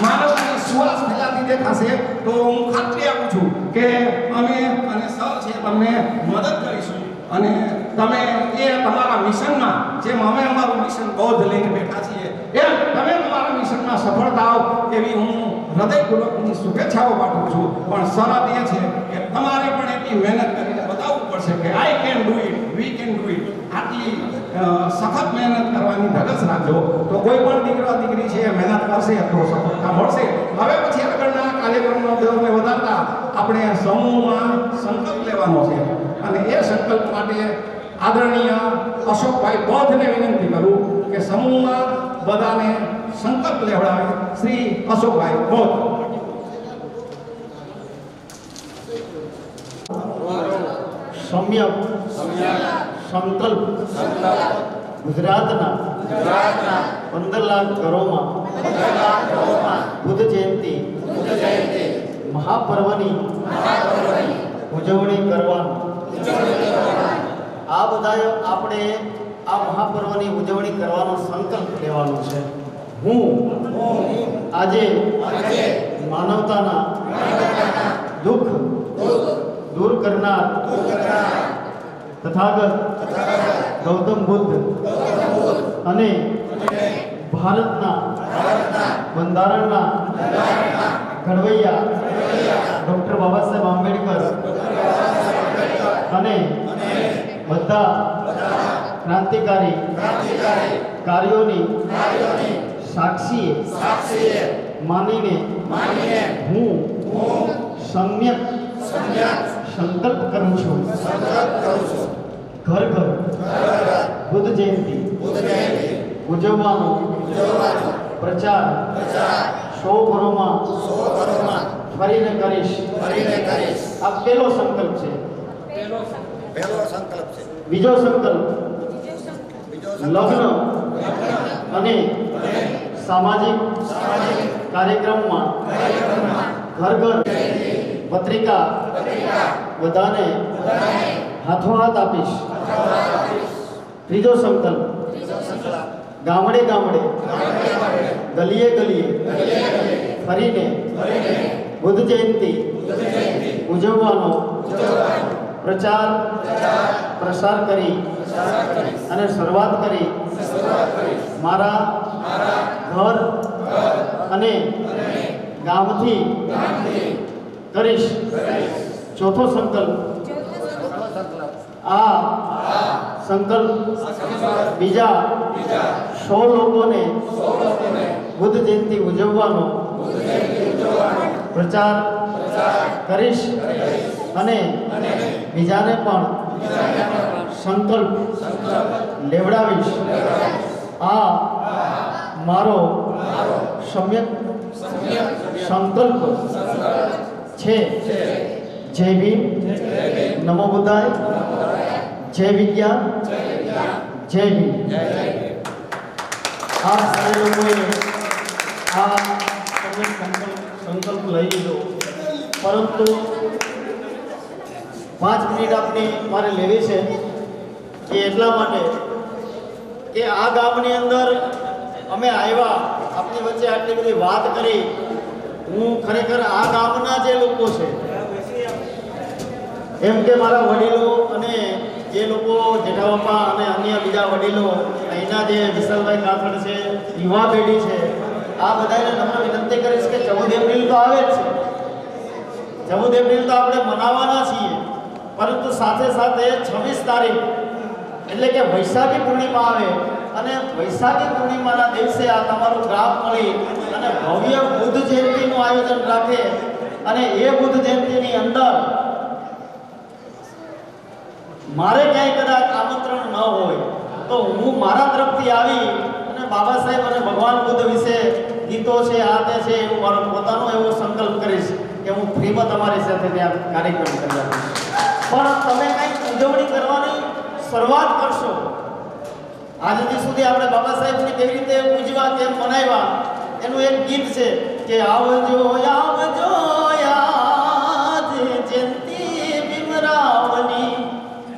માનવતાની સુવાસ ફેલાતી દેખાશે તો હું ખાતરી આપું છું કે અમે અને સર છે તમને મદદ કરીશું અને તમે એ તમારા મિશનમાં, જેમ અમે અમારું મિશન બૌદ્ધ લઈને બેઠા છીએ, એમ તમે તમારા મિશનમાં સફળ થાઓ એવી હું હૃદયપૂર્વકની શુભેચ્છાઓ પાઠવું છું. પણ શરત એ છે કે તમારે પણ એટલી મહેનત કરીને બતાવવું પડશે કે I can do it, we can do it. આટલી સખત મહેનત કરવાની ધગશ રાખજો તો કોઈ પણ દીકરી છે મહેનત કરશે તો સફળતા મળશે. હવે પછી આગળના કાર્યક્રમનો દરને વધારતા આપણે સમૂહમાં સંકલ્પ લેવાનો છે અને એ સંકલ્પ માટે આદરણીય અશોકભાઈ બોધને વિનંતી કરું કે સમૂહમાં બધાને સંકલ્પ લેવડાવે. શ્રી અશોકભાઈ બોધ. સમ્યક સંકલ્પ ગુજરાતના 15 લાખ ઘરોમાં બુદ્ધ જયંતિ મહાપર્વની ઉજવણી કરવાનું. આ બધાએ આપણે આ મહાપર્વની ઉજવણી કરવાનો સંકલ્પ લેવાનો છે. હું આજે માનવતાના દુઃખ દૂર કરનાર તથાગત ગૌતમ બુદ્ધ અને ભારતના બંધારણના ઘડવૈયા ડૉક્ટર બાબા સાહેબ આંબેડકર અને બધા ક્રાંતિકારી કાર્યોની સાક્ષીએ માનીને હું સમ્યક સંકલ્પ કરું છું. ઘર ઘર બુદ્ધ જયંતિ ઉજવવાનો પ્રચાર સૌ ઘરોમાં ફરીને કરીશ. આ પહેલો સંકલ્પ છે. બીજો સંકલ્પ લગ્ન અને સામાજિક કાર્યક્રમમાં ઘર ઘર પત્રિકા બધાને હાથોહાથ આપીશ. ત્રીજો સંકલ્પ ગામડે ગામડે ગલીએ ગલીએ ફરીને બુદ્ધ જયંતિ ઉજવવાનો પ્રચાર પ્રસાર કરી અને શરૂઆત કરી મારા ઘર અને ગામથી કરીશ. ચોથો સંકલ્પ આ સંકલ્પ બીજા 100 લોકોને બુદ્ધ જયંતિ ઉજવવાનો પ્રચાર કરીશ અને બીજાને પણ સંકલ્પ લેવડાવીશ. આ મારો સમ્યક સંકલ્પ છે. જય ભીમ, નમો બુદ્ધાય, જય વિજ્ઞાન, જય ભીમ. આ સારા લોકોએ આ સંકલ્પ લઈ લીધો, પરંતુ 5 મિનિટ આપની મારે લેવી છે કે એટલા માટે કે આ ગામની અંદર અમે આવ્યા, આપની વચ્ચે આટલી બધી વાત કરી. હું ખરેખર આ ગામના જે લોકો છે એમ કે મારા વડીલો અને જે લોકો જેઠાબાપા અને અન્ય બીજા વડીલો અહીંના જે વિશાલભાઈ કાથડ છે, યુવા પેઢી છે, આ બધાને નમ્ર વિનંતી કરીશ કે 14 એપ્રિલ તો આવે જ છે. 14 એપ્રિલ તો આપણે મનાવવાના છીએ, પરંતુ સાથે સાથે 26 તારીખ એટલે કે વૈશાખી પૂર્ણિમા આવે અને વૈશાખી પૂર્ણિમાના દિવસે આ તમારું ગામ મળી અને ભવ્ય બુદ્ધ જયંતિનું આયોજન રાખે અને એ બુદ્ધ જયંતિની અંદર મારે ક્યાંય કદાચ આમંત્રણ ન હોય તો હું મારા તરફથી આવી અને બાબા સાહેબ અને ભગવાન બુદ્ધ વિશે ગીતો છે, આ તે છે, એવું મારો પોતાનો એવો સંકલ્પ કરીશ કે હું ફ્રીમાં તમારી સાથે ત્યાં કાર્યક્રમ કરી આપીશ. પણ તમે કંઈક ઉજવણી કરવાની શરૂઆત કરશો. આજથી સુધી આપણે બાબા સાહેબને કેવી રીતે ઉજવા, કેમ મનાવ્યા, એનું એક ગીત છે કે આવજો આવજો યાદ જયંતિ ભીમરાવની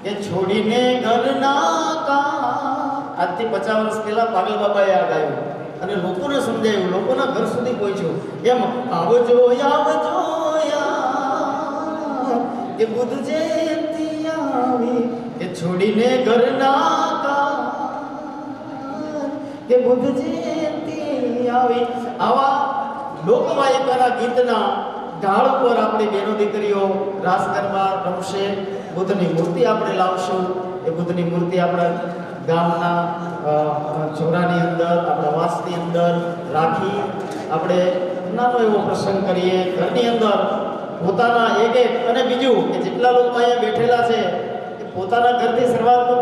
કે છોડીને ઘરના કામ. આજથી 50 વર્ષ પહેલા પાગલ બાબાએ આ ગાયું અને લોકોને સમજાયું, લોકોના ઘર સુધી પહોંચ્યું. એમ આવજો આવજો યાદ કે બુદ્ધ જયંતિ આવી કે છોડીને ઘરના કામ કે બુદ્ધ જયંતિ આવી. આવા લોકવાયકાના ગીતના ઢાળ ઉપર આપણી બહેનો દીકરીઓ રાસ ગરબા રમશે. બુદ્ધની મૂર્તિ આપણે લાવશું. એ બુદ્ધની મૂર્તિ આપણા ગામના ચોરાની અંદર, આપણા વાસની અંદર રાખી આપણે નાનો એવો પ્રસંગ કરીએ. ઘરની અંદર પોતાના એક અને બીજું કે જેટલા લોકો અહીંયા બેઠેલા છે એ પોતાના ઘરથી શરૂઆત તો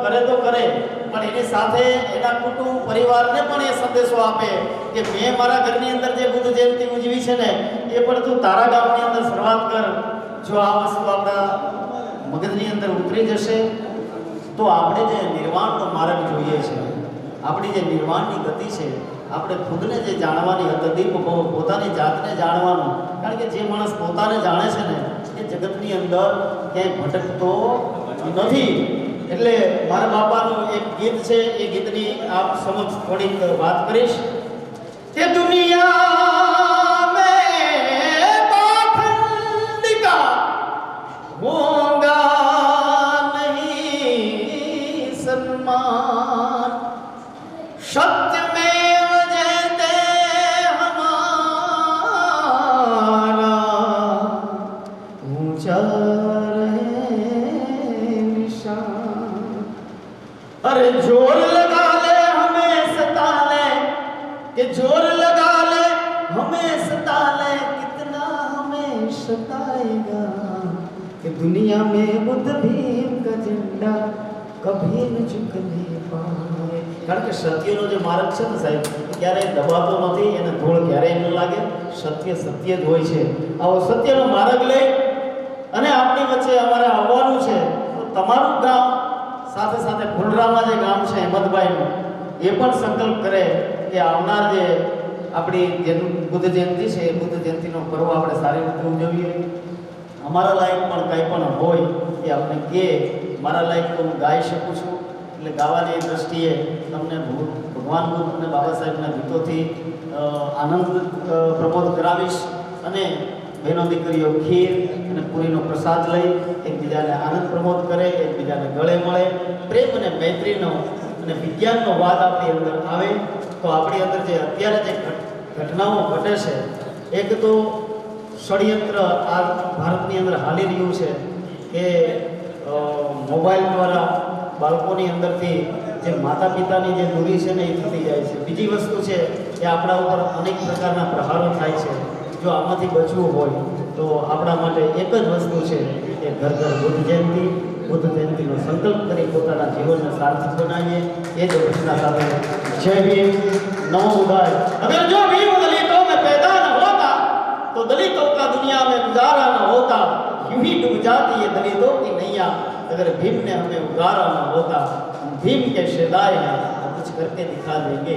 કરે પણ એની સાથે એના કુટુંબ પરિવારને પણ એ સંદેશો આપે કે મેં મારા ઘરની અંદર જે બુદ્ધ જયંતિ ઉજવી છે ને એ પણ તું તારા ગામની અંદર શરૂઆત કર. જો આ વસ્તુ આપણા મગજની અંદર ઉતરી જશે તો આપણે જે નિર્વાણનો માર્ગ જોઈએ છે, આપણી જે નિર્વાણની ગતિ છે, આપણે ખુદને જે જાણવાની તદીપ પોતાની જાતને જાણવાનું. કારણ કે જે માણસ પોતાને જાણે છે ને એ જગતની અંદર ક્યાંય ભટકતો નથી. એટલે મારા બાપાનું એક ગીત છે, એ ગીતની આપ સમક્ષ થોડીક વાત કરીશ કે દુનિયા મેં પાખંડ કા હોગા નહીં સન્માન, સત્ય में जयते हमारा ऊंचा रहे निशान. अरे जोर लगा ले हमें सता ले कि जोर लगा ले हमें सता ले कितना हमें सताएगा कि दुनिया में बुद्ध भीम का झंडा कभी न झुकने पाए. કારણ કે સત્યનો જે માર્ગ છે ને સાહેબ ક્યારેય દબાતો નથી, એને ધૂળ ક્યારેય ન લાગે. સત્ય સત્ય જ હોય છે. આવો સત્યનો માર્ગ લઈ અને આપણી વચ્ચે અમારે આવવાનું છે. તો તમારું ગામ સાથે સાથે ફુલરામાં જે ગામ છે હેમંતભાઈનું એ પણ સંકલ્પ કરે કે આવનાર જે આપણી જે બુદ્ધ જયંતિ છે એ બુદ્ધ જયંતિનો પર્વ આપણે સારી રીતે ઉજવીએ. અમારા લાયક પણ કંઈ પણ હોય એ આપણે કહે. મારા લાયક તો હું ગાઈ શકું છું, એટલે ગાવાની દ્રષ્ટિએ તમને ભગવાન બુદ્ધ અને બાબા સાહેબના ગીતોથી આનંદ પ્રમોદ કરાવીશ. અને બહેનો દીકરીઓ ખીર અને પૂરીનો પ્રસાદ લઈ એકબીજાને આનંદ પ્રમોદ કરે, એકબીજાને ગળે મળે, પ્રેમ અને મૈત્રીનો અને વિજ્ઞાનનો વાદ આપણી અંદર આવે તો આપણી અંદર જે અત્યારે જે ઘટનાઓ ઘટે છે, એક તો ષડયંત્ર આ ભારતની અંદર હાલી રહ્યું છે કે મોબાઈલ દ્વારા બાળકોની અંદરથી જે માતા પિતાની જે દૂરી છે ને એ થતી જાય છે. બીજી વસ્તુ છે કે આપણા ઉપર અનેક પ્રકારના પ્રહારો થાય છે. જો આમાંથી બચવું હોય તો આપણા માટે એક જ વસ્તુ છે કે ઘર ઘર બુદ્ધ જયંતિનો સંકલ્પ કરી પોતાના જીવનને સાર્થક બનાવીએ. એ જ ઘટના સાથે જય ભીમ, नमो बुद्धाय। अगर जो भीम दलितों में पैदा न होता तो दलितों का दुनिया में गुजारा न होता, यूं ही डूब जाती ये दलितों की नैया। अगर भीम ने हमें उगारा न होता, हम भीम के शेदाए हैं, हम कुछ करके दिखा देंगे।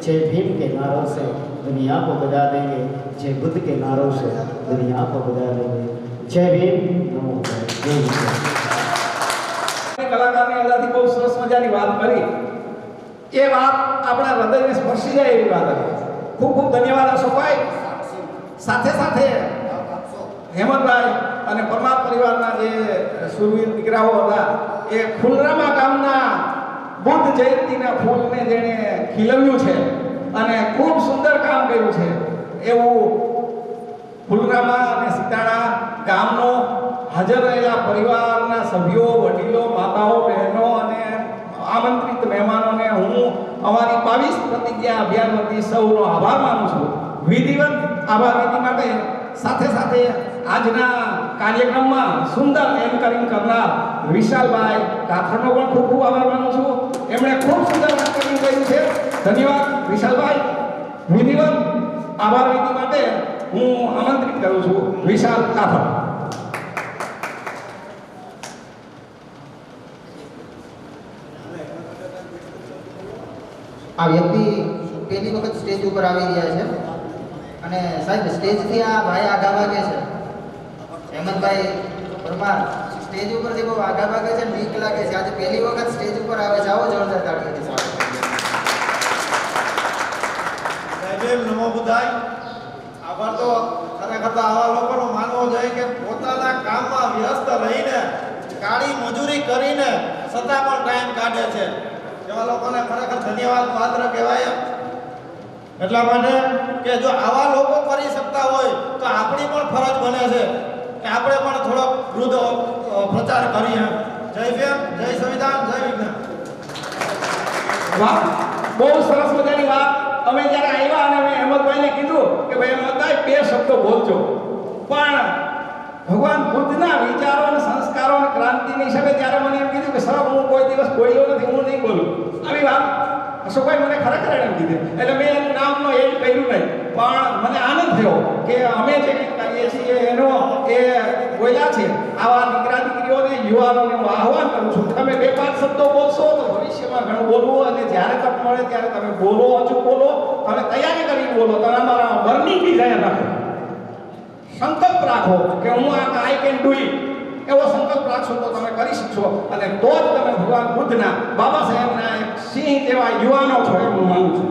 जय भीम के नारों से दुनिया को बजा देंगे, जय बुद्ध के नारों से दुनिया को बजा देंगे। जय भीम, नमो बुद्धाय, जय भीम। કલાકારની અંદરથી બહુ સરસ મજાની વાત કરી. એ વાત આપણા હૃદયને સ્પર્શી જાય એવી વાત હતી. ખૂબ ખૂબ ધન્યવાદ અશોકભાઈ. સાથે સાથે હેમંતભાઈ અને પરમાર પરિવારના જે સુરવીર દીકરાઓ હતા એ ફૂલરામા ગામના બુદ્ધ જયંતિના ફૂલને જેણે ખીલવ્યું છે અને ખૂબ સુંદર કામ કર્યું છે એવું ફૂલરામા અને સીતાણા ગામનો હાજર રહેલા પરિવારના સભ્યો, વડીલો, માતાઓ, બહેનો અને આમંત્રિત મહેમાનોને હું અમારી 22 પ્રતિજ્ઞા અભિયાન વતી સૌનો આભાર માનું છું. વિધિવત આભાર વિધિ માટે સાથે સાથે આજના કાર્યક્રમમાં સુંદર એન્કરિંગ કરનાર વિશાલભાઈ કાથરનો પણ ખૂબ ખૂબ આભાર માનું છું. એમણે ખૂબ સુંદર એન્કરિંગ કર્યું છે. ધન્યવાદ વિશાલભાઈ. વિધિવત આભાર વિધિ માટે હું આમંત્રિત કરું છું વિશાલ કાથર. આ વ્યક્તિ પહેલી વખત સ્ટેજ ઉપર આવી રહ્યા છે અને સાહેબ સ્ટેજથી આ ભાઈ આગા ભાગે છે. હેમંતભાઈ પરમાર સ્ટેજ ઉપરથી બહુ આગા ભાગે છે, બીક લાગે છે. આજે પહેલી વખત સ્ટેજ ઉપર આવે છે. આવો જોરદાર તાળીઓથી સ્વાગત. જય નમો બુદ્ધાય. આભાર તો ખરેખર આવા લોકોનો માનવો જોઈએ કે પોતાના કામમાં વ્યસ્ત રહીને કાળી મજૂરી કરીને છતાં પણ ટાઈમ કાઢે છે. એવા લોકોને ખરેખર ધન્યવાદ પાત્ર કહેવાય. એટલા માટે કે જો આવા લોકો કરી શકતા હોય તો આપણી પણ ફરજ બને છે કે આપણે પણ થોડોક વૃદ્ધ પ્રચાર કરીએ. જય ભીમ, જય સંવિધાન, જય વિજ્ઞાન. વાહ, બહુ સરસ મજાની વાત. અમે જ્યારે આવ્યા અને મેં હેમંતભાઈને કીધું કે ભાઈ હેમંતભાઈ 2 શબ્દો બોલજો, પણ ભગવાન બુદ્ધના વિચારો અને સંસ્કારો અને ક્રાંતિની હિસાબે ત્યારે મને એમ કીધું કે સર હું કોઈ દિવસ બોલ્યો નથી, હું નહીં બોલું. આવી વાત અશોકભાઈ મને ખરેખર એમ કીધી. એટલે મેં એનું નામનો એડ કર્યું નહીં, પણ મને આનંદ થયો કે અમે જે કંઈક કરીએ છીએ એનો એ બોલ્યા છે. આવા દીકરા દીકરીઓને, યુવાનોને હું આહ્વાન કરું છું કે તમે 2-5 શબ્દો બોલશો તો ભવિષ્યમાં ઘણું બોલવું, અને જ્યારે તક મળે ત્યારે તમે બોલો, અચૂક બોલો, તમે તૈયારી કરીને બોલો, તમારા બર્નિંગ ડિઝાયર રાખો, સંકલ્પ રાખો કે હું આઈ કેન ડુ ઇટ. એવો સંકલ્પ રાખશો તો તમે કરી શકશો, અને તો જ તમે ભગવાન બુદ્ધના, બાબા સાહેબના એક સિંહ જેવા યુવાનો છો એવું હું માનું છું.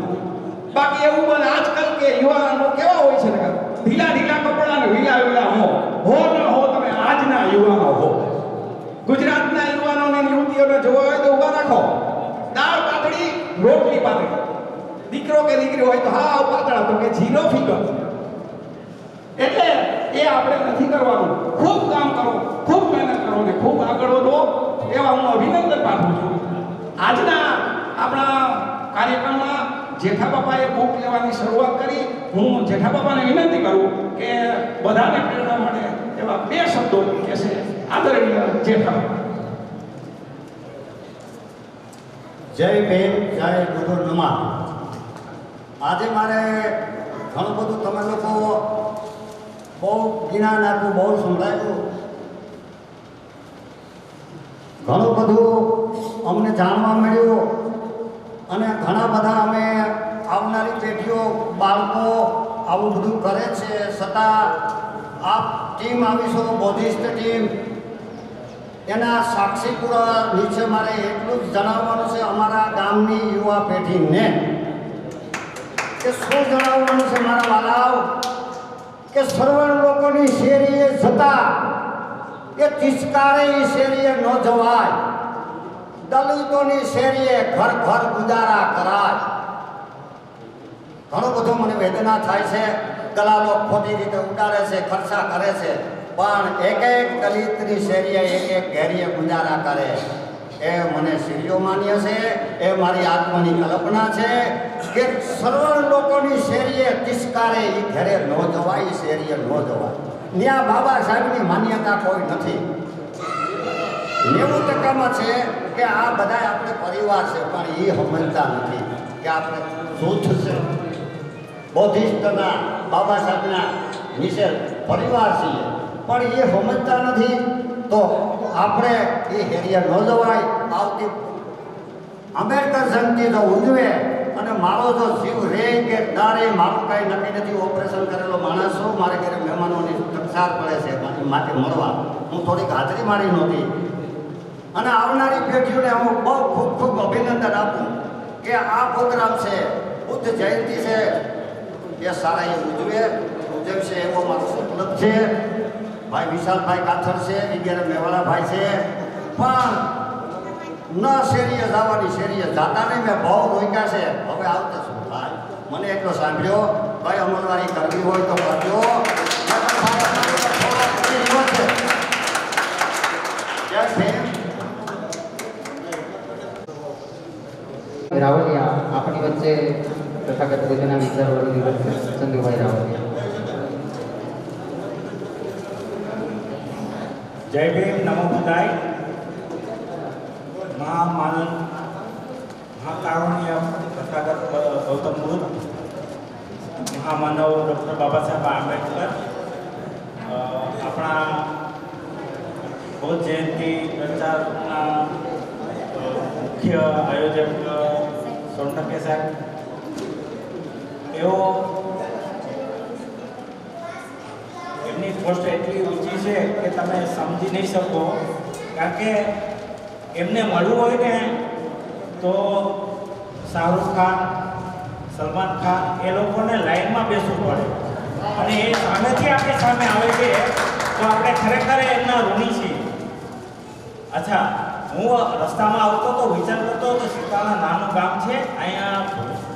બાકી એવું બને આજકાલ કે યુવાનો કેવા હોય છે ને, ઢીલા ઢીલા કપડા ને વીલા વીલા હો ન હો. તમે આજના યુવાનો હો. ગુજરાતના યુવાનોને યુવતીઓને જોવા હોય તો ઊભા રાખો. દાળ પાતળી, રોટલી પાતળી. દીકરો કે દીકરી હોય તો હા પાતળા, તો કે ઝીરો ફિગર. એટલે એ આપણે નથી કરવાનું. ખૂબ કામ કરો, ખૂબ મહેનત કરો ને ખૂબ આગળ વધો એવા હું અભિનંદન પાઠવું છું. આજના આપણા કાર્યક્રમમાં જેઠા બાપાએ બુક લેવાની શરૂઆત કરી. હું જેઠા બાપાને વિનંતી કરું કે બધાને પ્રેરણા મળે એવા 2 શબ્દો કહેશે આદરણીય જેઠા બાપા. જય ભીમ, જય બુદ્ધ નમઃ. આજે મારે ઘણું બધું તમે લોકો બહુ જ્ઞાન આપ્યું, બહુ સંભળાયું, ઘણું બધું અમને જાણવા મળ્યું, અને ઘણા બધા અમે આવનારી પેઢીઓ બાળકો આવું બધું કરે છે, છતાં આ ટીમ આવીશો બૌદ્ધિસ્ટ ટીમ એના સાક્ષીપુરા નીચે મારે એટલું જ જણાવવાનું છે અમારા ગામની યુવા પેઢીને કે શું જણાવવાનું છે મારા વાલાઓ કે સર્વણ લોકોની શેરીએ જતા કે તિચકારે શેરીએ ન જવાય, દલિતોની શેરીએ ઘર ઘર ગુજારા કરાય. ઘણું બધું મને વેદના થાય છે. દલાલો ખોટી રીતે ઉડાડે છે, ખર્ચા કરે છે, પણ એક એક દલિતની શેરીએ એક એક ઘેરીએ ગુજારા કરે એ મને શીરીઓ માન્ય છે. એ મારી આત્માની કલ્પના છે કે સર્વ લોકોની શેરીએ તિસ્કારે એ ઘરે ન જવાય, એ શેરીએ ન જવાય. ત્યાં બાબા સાહેબની માન્યતા કોઈ નથી. 90% છે કે આ બધા આપણે પરિવાર છે, પણ એ સમજતા નથી કે આપણે જૂથ છે. બૌદ્ધિસ્ટના બાબા સાહેબના નીચે પરિવાર છીએ, પણ એ સમજતા નથી. તો આપણે એ હેરિયા ન જવાય. આવતી આંબેડકર જયંતિ જો ઉજવે અને મારો જો જીવ રે કે તારે મારું કાંઈ નક્કી નથી. ઓપરેશન કરેલો માણસ છું, મારે ઘરે મહેમાનોની તકસાર પડે છે માટે મળવા હું થોડીક હાજરી મારી નહોતી. અને આવનારી પેઢીઓને હું બહુ ખૂબ ખૂબ અભિનંદન આપું કે આ પ્રોગ્રામ છે, બુદ્ધ જયંતિ છે, એ સારા એ ઉજવશે એવો મારો સંકલ્પ છે. ભાઈ વિશાલભાઈ કાથર છે, વગેરે મેવાલાભાઈ છે, પણ ન શેરીએ જવાની, શેરીએ જાતા નહીં. મેં બહુ રોક્યા છે, હવે આવતા શું થાય મને એટલો સાંભળ્યો. ભાઈ અમલવારી કરવી હોય તો કરજો. રાવલિયા આપણી વચ્ચે તથાગત બુદ્ધના વિચારવાળો દિવસ છે. ચંદુભાઈ રાવલિયા. જય ભીમ, નમો બુદ્ધાય. મહામાનવ મહાકારુણ્ય તથાગત ગૌતમ બુદ્ધ, મહામાનવ ડૉક્ટર બાબા સાહેબ આંબેડકર, આપણા બૌદ્ધ જયંતિ પ્રચારના મુખ્ય આયોજક સોનટકે સાહેબ, એઓ એમની પોસ્ટ એટલી ઊંચી છે કે તમે સમજી નહીં શકો. કારણ કે એમને મળવું હોય ને તો શાહરૂખ ખાન, સલમાન ખાન એ લોકોને લાઈનમાં બેસવું પડે, અને એ સામેથી આપણી સામે આવે છે તો આપણે ખરેખર એમના ઋણી છીએ. અચ્છા, હું રસ્તામાં આવતો તો વિચાર કરતો તો સીતાના નાનું ગામ છે, અહીંયા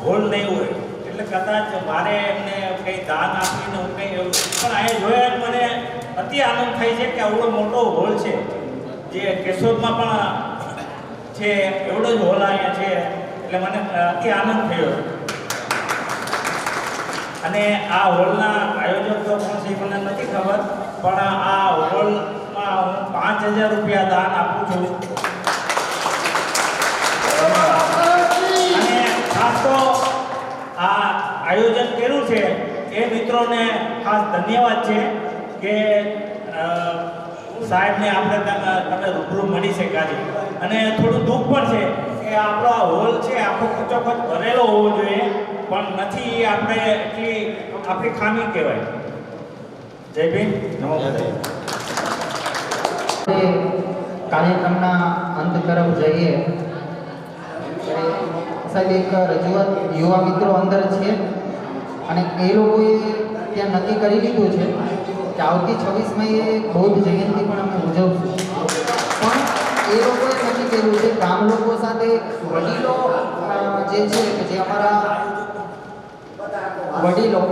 હોલ નહીં હોય, એટલે કદાચ મારે એમને કંઈ દાન આપીને હું કંઈ એવું, પણ અહીંયા જોયા મને અતિ આનંદ થાય છે કે આવડો મોટો હોલ છે, જે કેશોદમાં પણ છે, એવડો જ હોલ અહીંયા છે, એટલે મને અતિ આનંદ થયો. અને આ હોલના આયોજક તો કોણ છે મને નથી ખબર, પણ આ હોલમાં હું 5000 રૂપિયા દાન આપું છું. અને ખાસ તો આ આયોજન કર્યું છે એ મિત્રોને ખાસ ધન્યવાદ છે કે સાહેબને આપણે તમે રૂબરૂ મળી શક્યા છે. અને થોડું દુઃખ પણ છે કે આપણો આ હોલ છે આખો કચોકચ ભરેલો હોવો જોઈએ, પણ નથી. એ આપણે એટલી આપણી ખામી કહેવાય. જય ભીમ, નમો બુદ્ધાય. કાર્યક્રમના અંત તરફ જઈએ સાહેબ, એક રજૂઆત યુવા મિત્રો અંદર છે અને એ લોકોએ ત્યાં નક્કી કરી લીધું છે કે આવતી 26 મે બૌદ્ધ જયંતિ પણ અમે ઉજવશું. પણ એ લોકોએ નક્કી કર્યું છે ગામ લોકો સાથે વડીલો જે છે કે જે અમારા વડીલો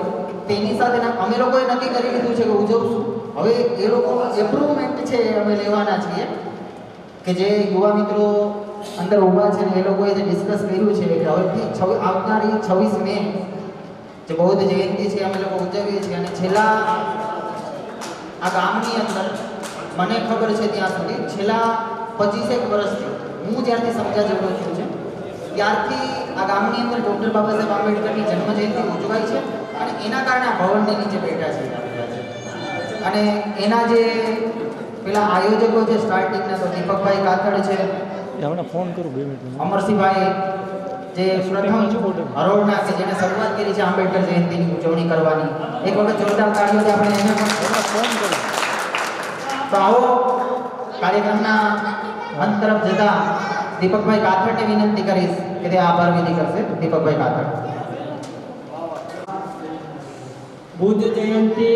તેની સાથે અમે લોકોએ નક્કી કરી લીધું છે કે ઉજવશું. હવે એ લોકો એપ્રુવમેન્ટ છે અમે લેવાના છીએ કે જે યુવા મિત્રો અંદર ઊભા છે ને એ લોકોએ જે ડિસ્કસ કર્યું છે કે હવેથી આવનારી 26 મે જે બૌદ્ધ જયંતિ છે અમે લોકો ઉજવીએ છીએ. અને છેલ્લા આ ગામની અંદર મને ખબર છે ત્યાં સુધી છેલ્લા 25 વર્ષથી હું જ્યારથી સમજ્યા જેવડો છું છે ત્યારથી આ ગામની અંદર ડૉક્ટર બાબા સાહેબ આંબેડકરની જન્મજયંતિ ઉજવાય છે. અને એના કારણે આ ભવનની નીચે બેઠા છે. અને એના જે પેલા આયોજકો છે સ્ટાર્ટિંગના તો દીપકભાઈ કાથડ છે, હમણાં ફોન કરું 2 મિનિટ, અમરસિંહભાઈ જે પ્રથમ હરોળના કે જેને શરૂઆત કરી છે આંબેડકર જયંતિની ઉજવણી કરવાની, એક વખત જોરદાર તાળીઓથી આપણે એને પણ. તો આવો કાર્યક્રમના અંત તરફ જતા દીપકભાઈ કાથડને વિનંતી કરીશ કે તે આભાર વિધિ કરશે. દીપકભાઈ કાથડ. બુદ્ધ જયંતિ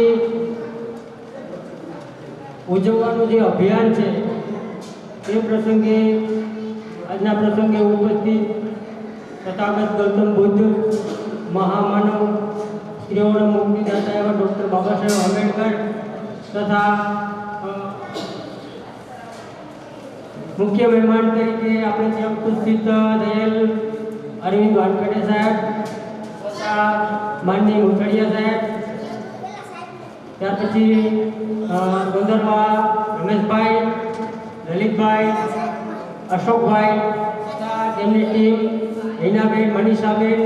ઉજવવાનું જે અભિયાન છે એ પ્રસંગે આજના પ્રસંગે ઉપસ્થિત તથાગત ગૌતમ બુદ્ધ મહામાનવ સ્ત્રીઓના મુક્તિદાતા એવા ડૉક્ટર બાબા સાહેબ આંબેડકર તથા મુખ્ય મહેમાન તરીકે આપણે ત્યાં ઉપસ્થિત થયેલ અરવિંદ વાનખડે સાહેબ તથા માનની મોથડિયા સાહેબ, ત્યાર પછી ગોંદરવા રમેશભાઈ, લલિતભાઈ, અશોકભાઈ તથા તેમની ટીમ હિનાબેન, મનીષાબેન,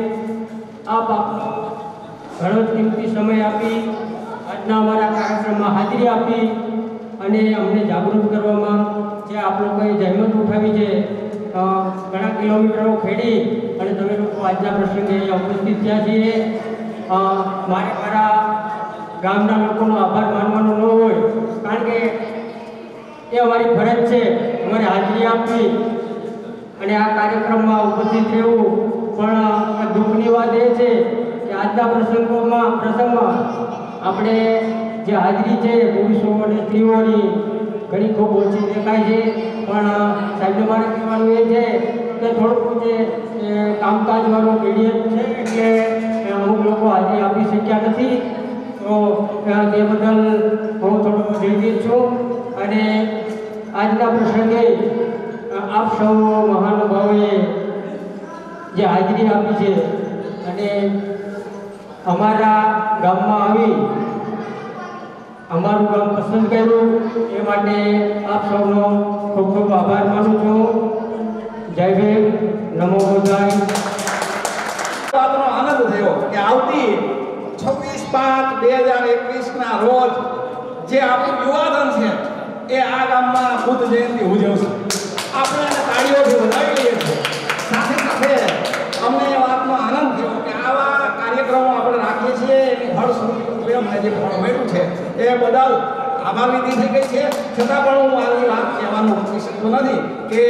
આપ આપનો ઘણો જ કિંમતી સમય આપી આજના અમારા કાર્યક્રમમાં હાજરી આપી અને અમને જાગૃત કરવામાં જે આપ લોકોએ જહેમત ઉઠાવી છે, ઘણા કિલોમીટરો ખેડી અને તમે લોકો આજના પ્રસંગે ઉપસ્થિત થયા છીએ. મારે મારા ગામના લોકોનો આભાર માનવાનો ન હોય, કારણ કે એ અમારી ફરજ છે, અમારે હાજરી આપવી અને આ કાર્યક્રમમાં ઉપસ્થિત રહેવું. પણ દુઃખની વાત એ છે કે આજના પ્રસંગમાં આપણે જે હાજરી છે પુરુષો અને સ્ત્રીઓની ઘણી ખૂબ ઓછી દેખાય છે. પણ સાહેબને મારે કહેવાનું એ છે કે થોડુંક જે કામકાજવાળો પીડિયત છે એટલે અમુક લોકો હાજરી આપી શક્યા નથી. તો તે બદલ હું થોડો દિલગીર છું અને આજના પ્રસંગે આપ સૌ મહાનુભાવોએ જે હાજરી આપી છે અને અમારા ગામમાં આવી અમારું ગામ પસંદ કર્યું એ માટે આપ સૌનો ખૂબ ખૂબ આભાર માનું છું. જય ભીમ, નમો બુદ્ધાય. વાતનો આનંદ થયો કે આવતી 26/5/2021ના રોજ જે આપણું યુવાધન છે એ આ ગામમાં બુદ્ધ જયંતિ ઉજવશે. આપણે એને તાળીઓથી વધાવી લઈએ છીએ. સાથે સાથે અમને એ વાતનો આનંદ થયો કે આવા કાર્યક્રમો આપણે રાખીએ છીએ એની ફળશ્રુતિ અમને જે ફળ મળ્યું છે એ બદલ આભાર વિધિ થઈ ગઈ છે. છતાં પણ હું આવી વાત કહેવાનું મૂકી શકતો નથી કે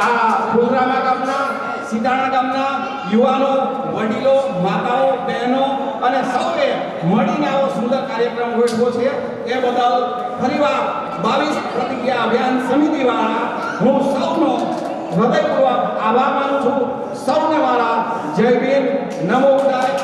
આ ફૂલરામા ગામના, સીતાણા ગામના યુવાનો, વડીલો, માતાઓ, બહેનો અને સૌએ મળીને આવો સુંદર કાર્યક્રમ ગોઠવ્યો છે એ બદલ ફરીવાર 22 પ્રતિજ્ઞા અભિયાન સમિતિવાળા હું સૌનો હૃદયપૂર્વક આભાર માનું છું. સૌને મારા જય ભીમ, નમો બુદ્ધાય.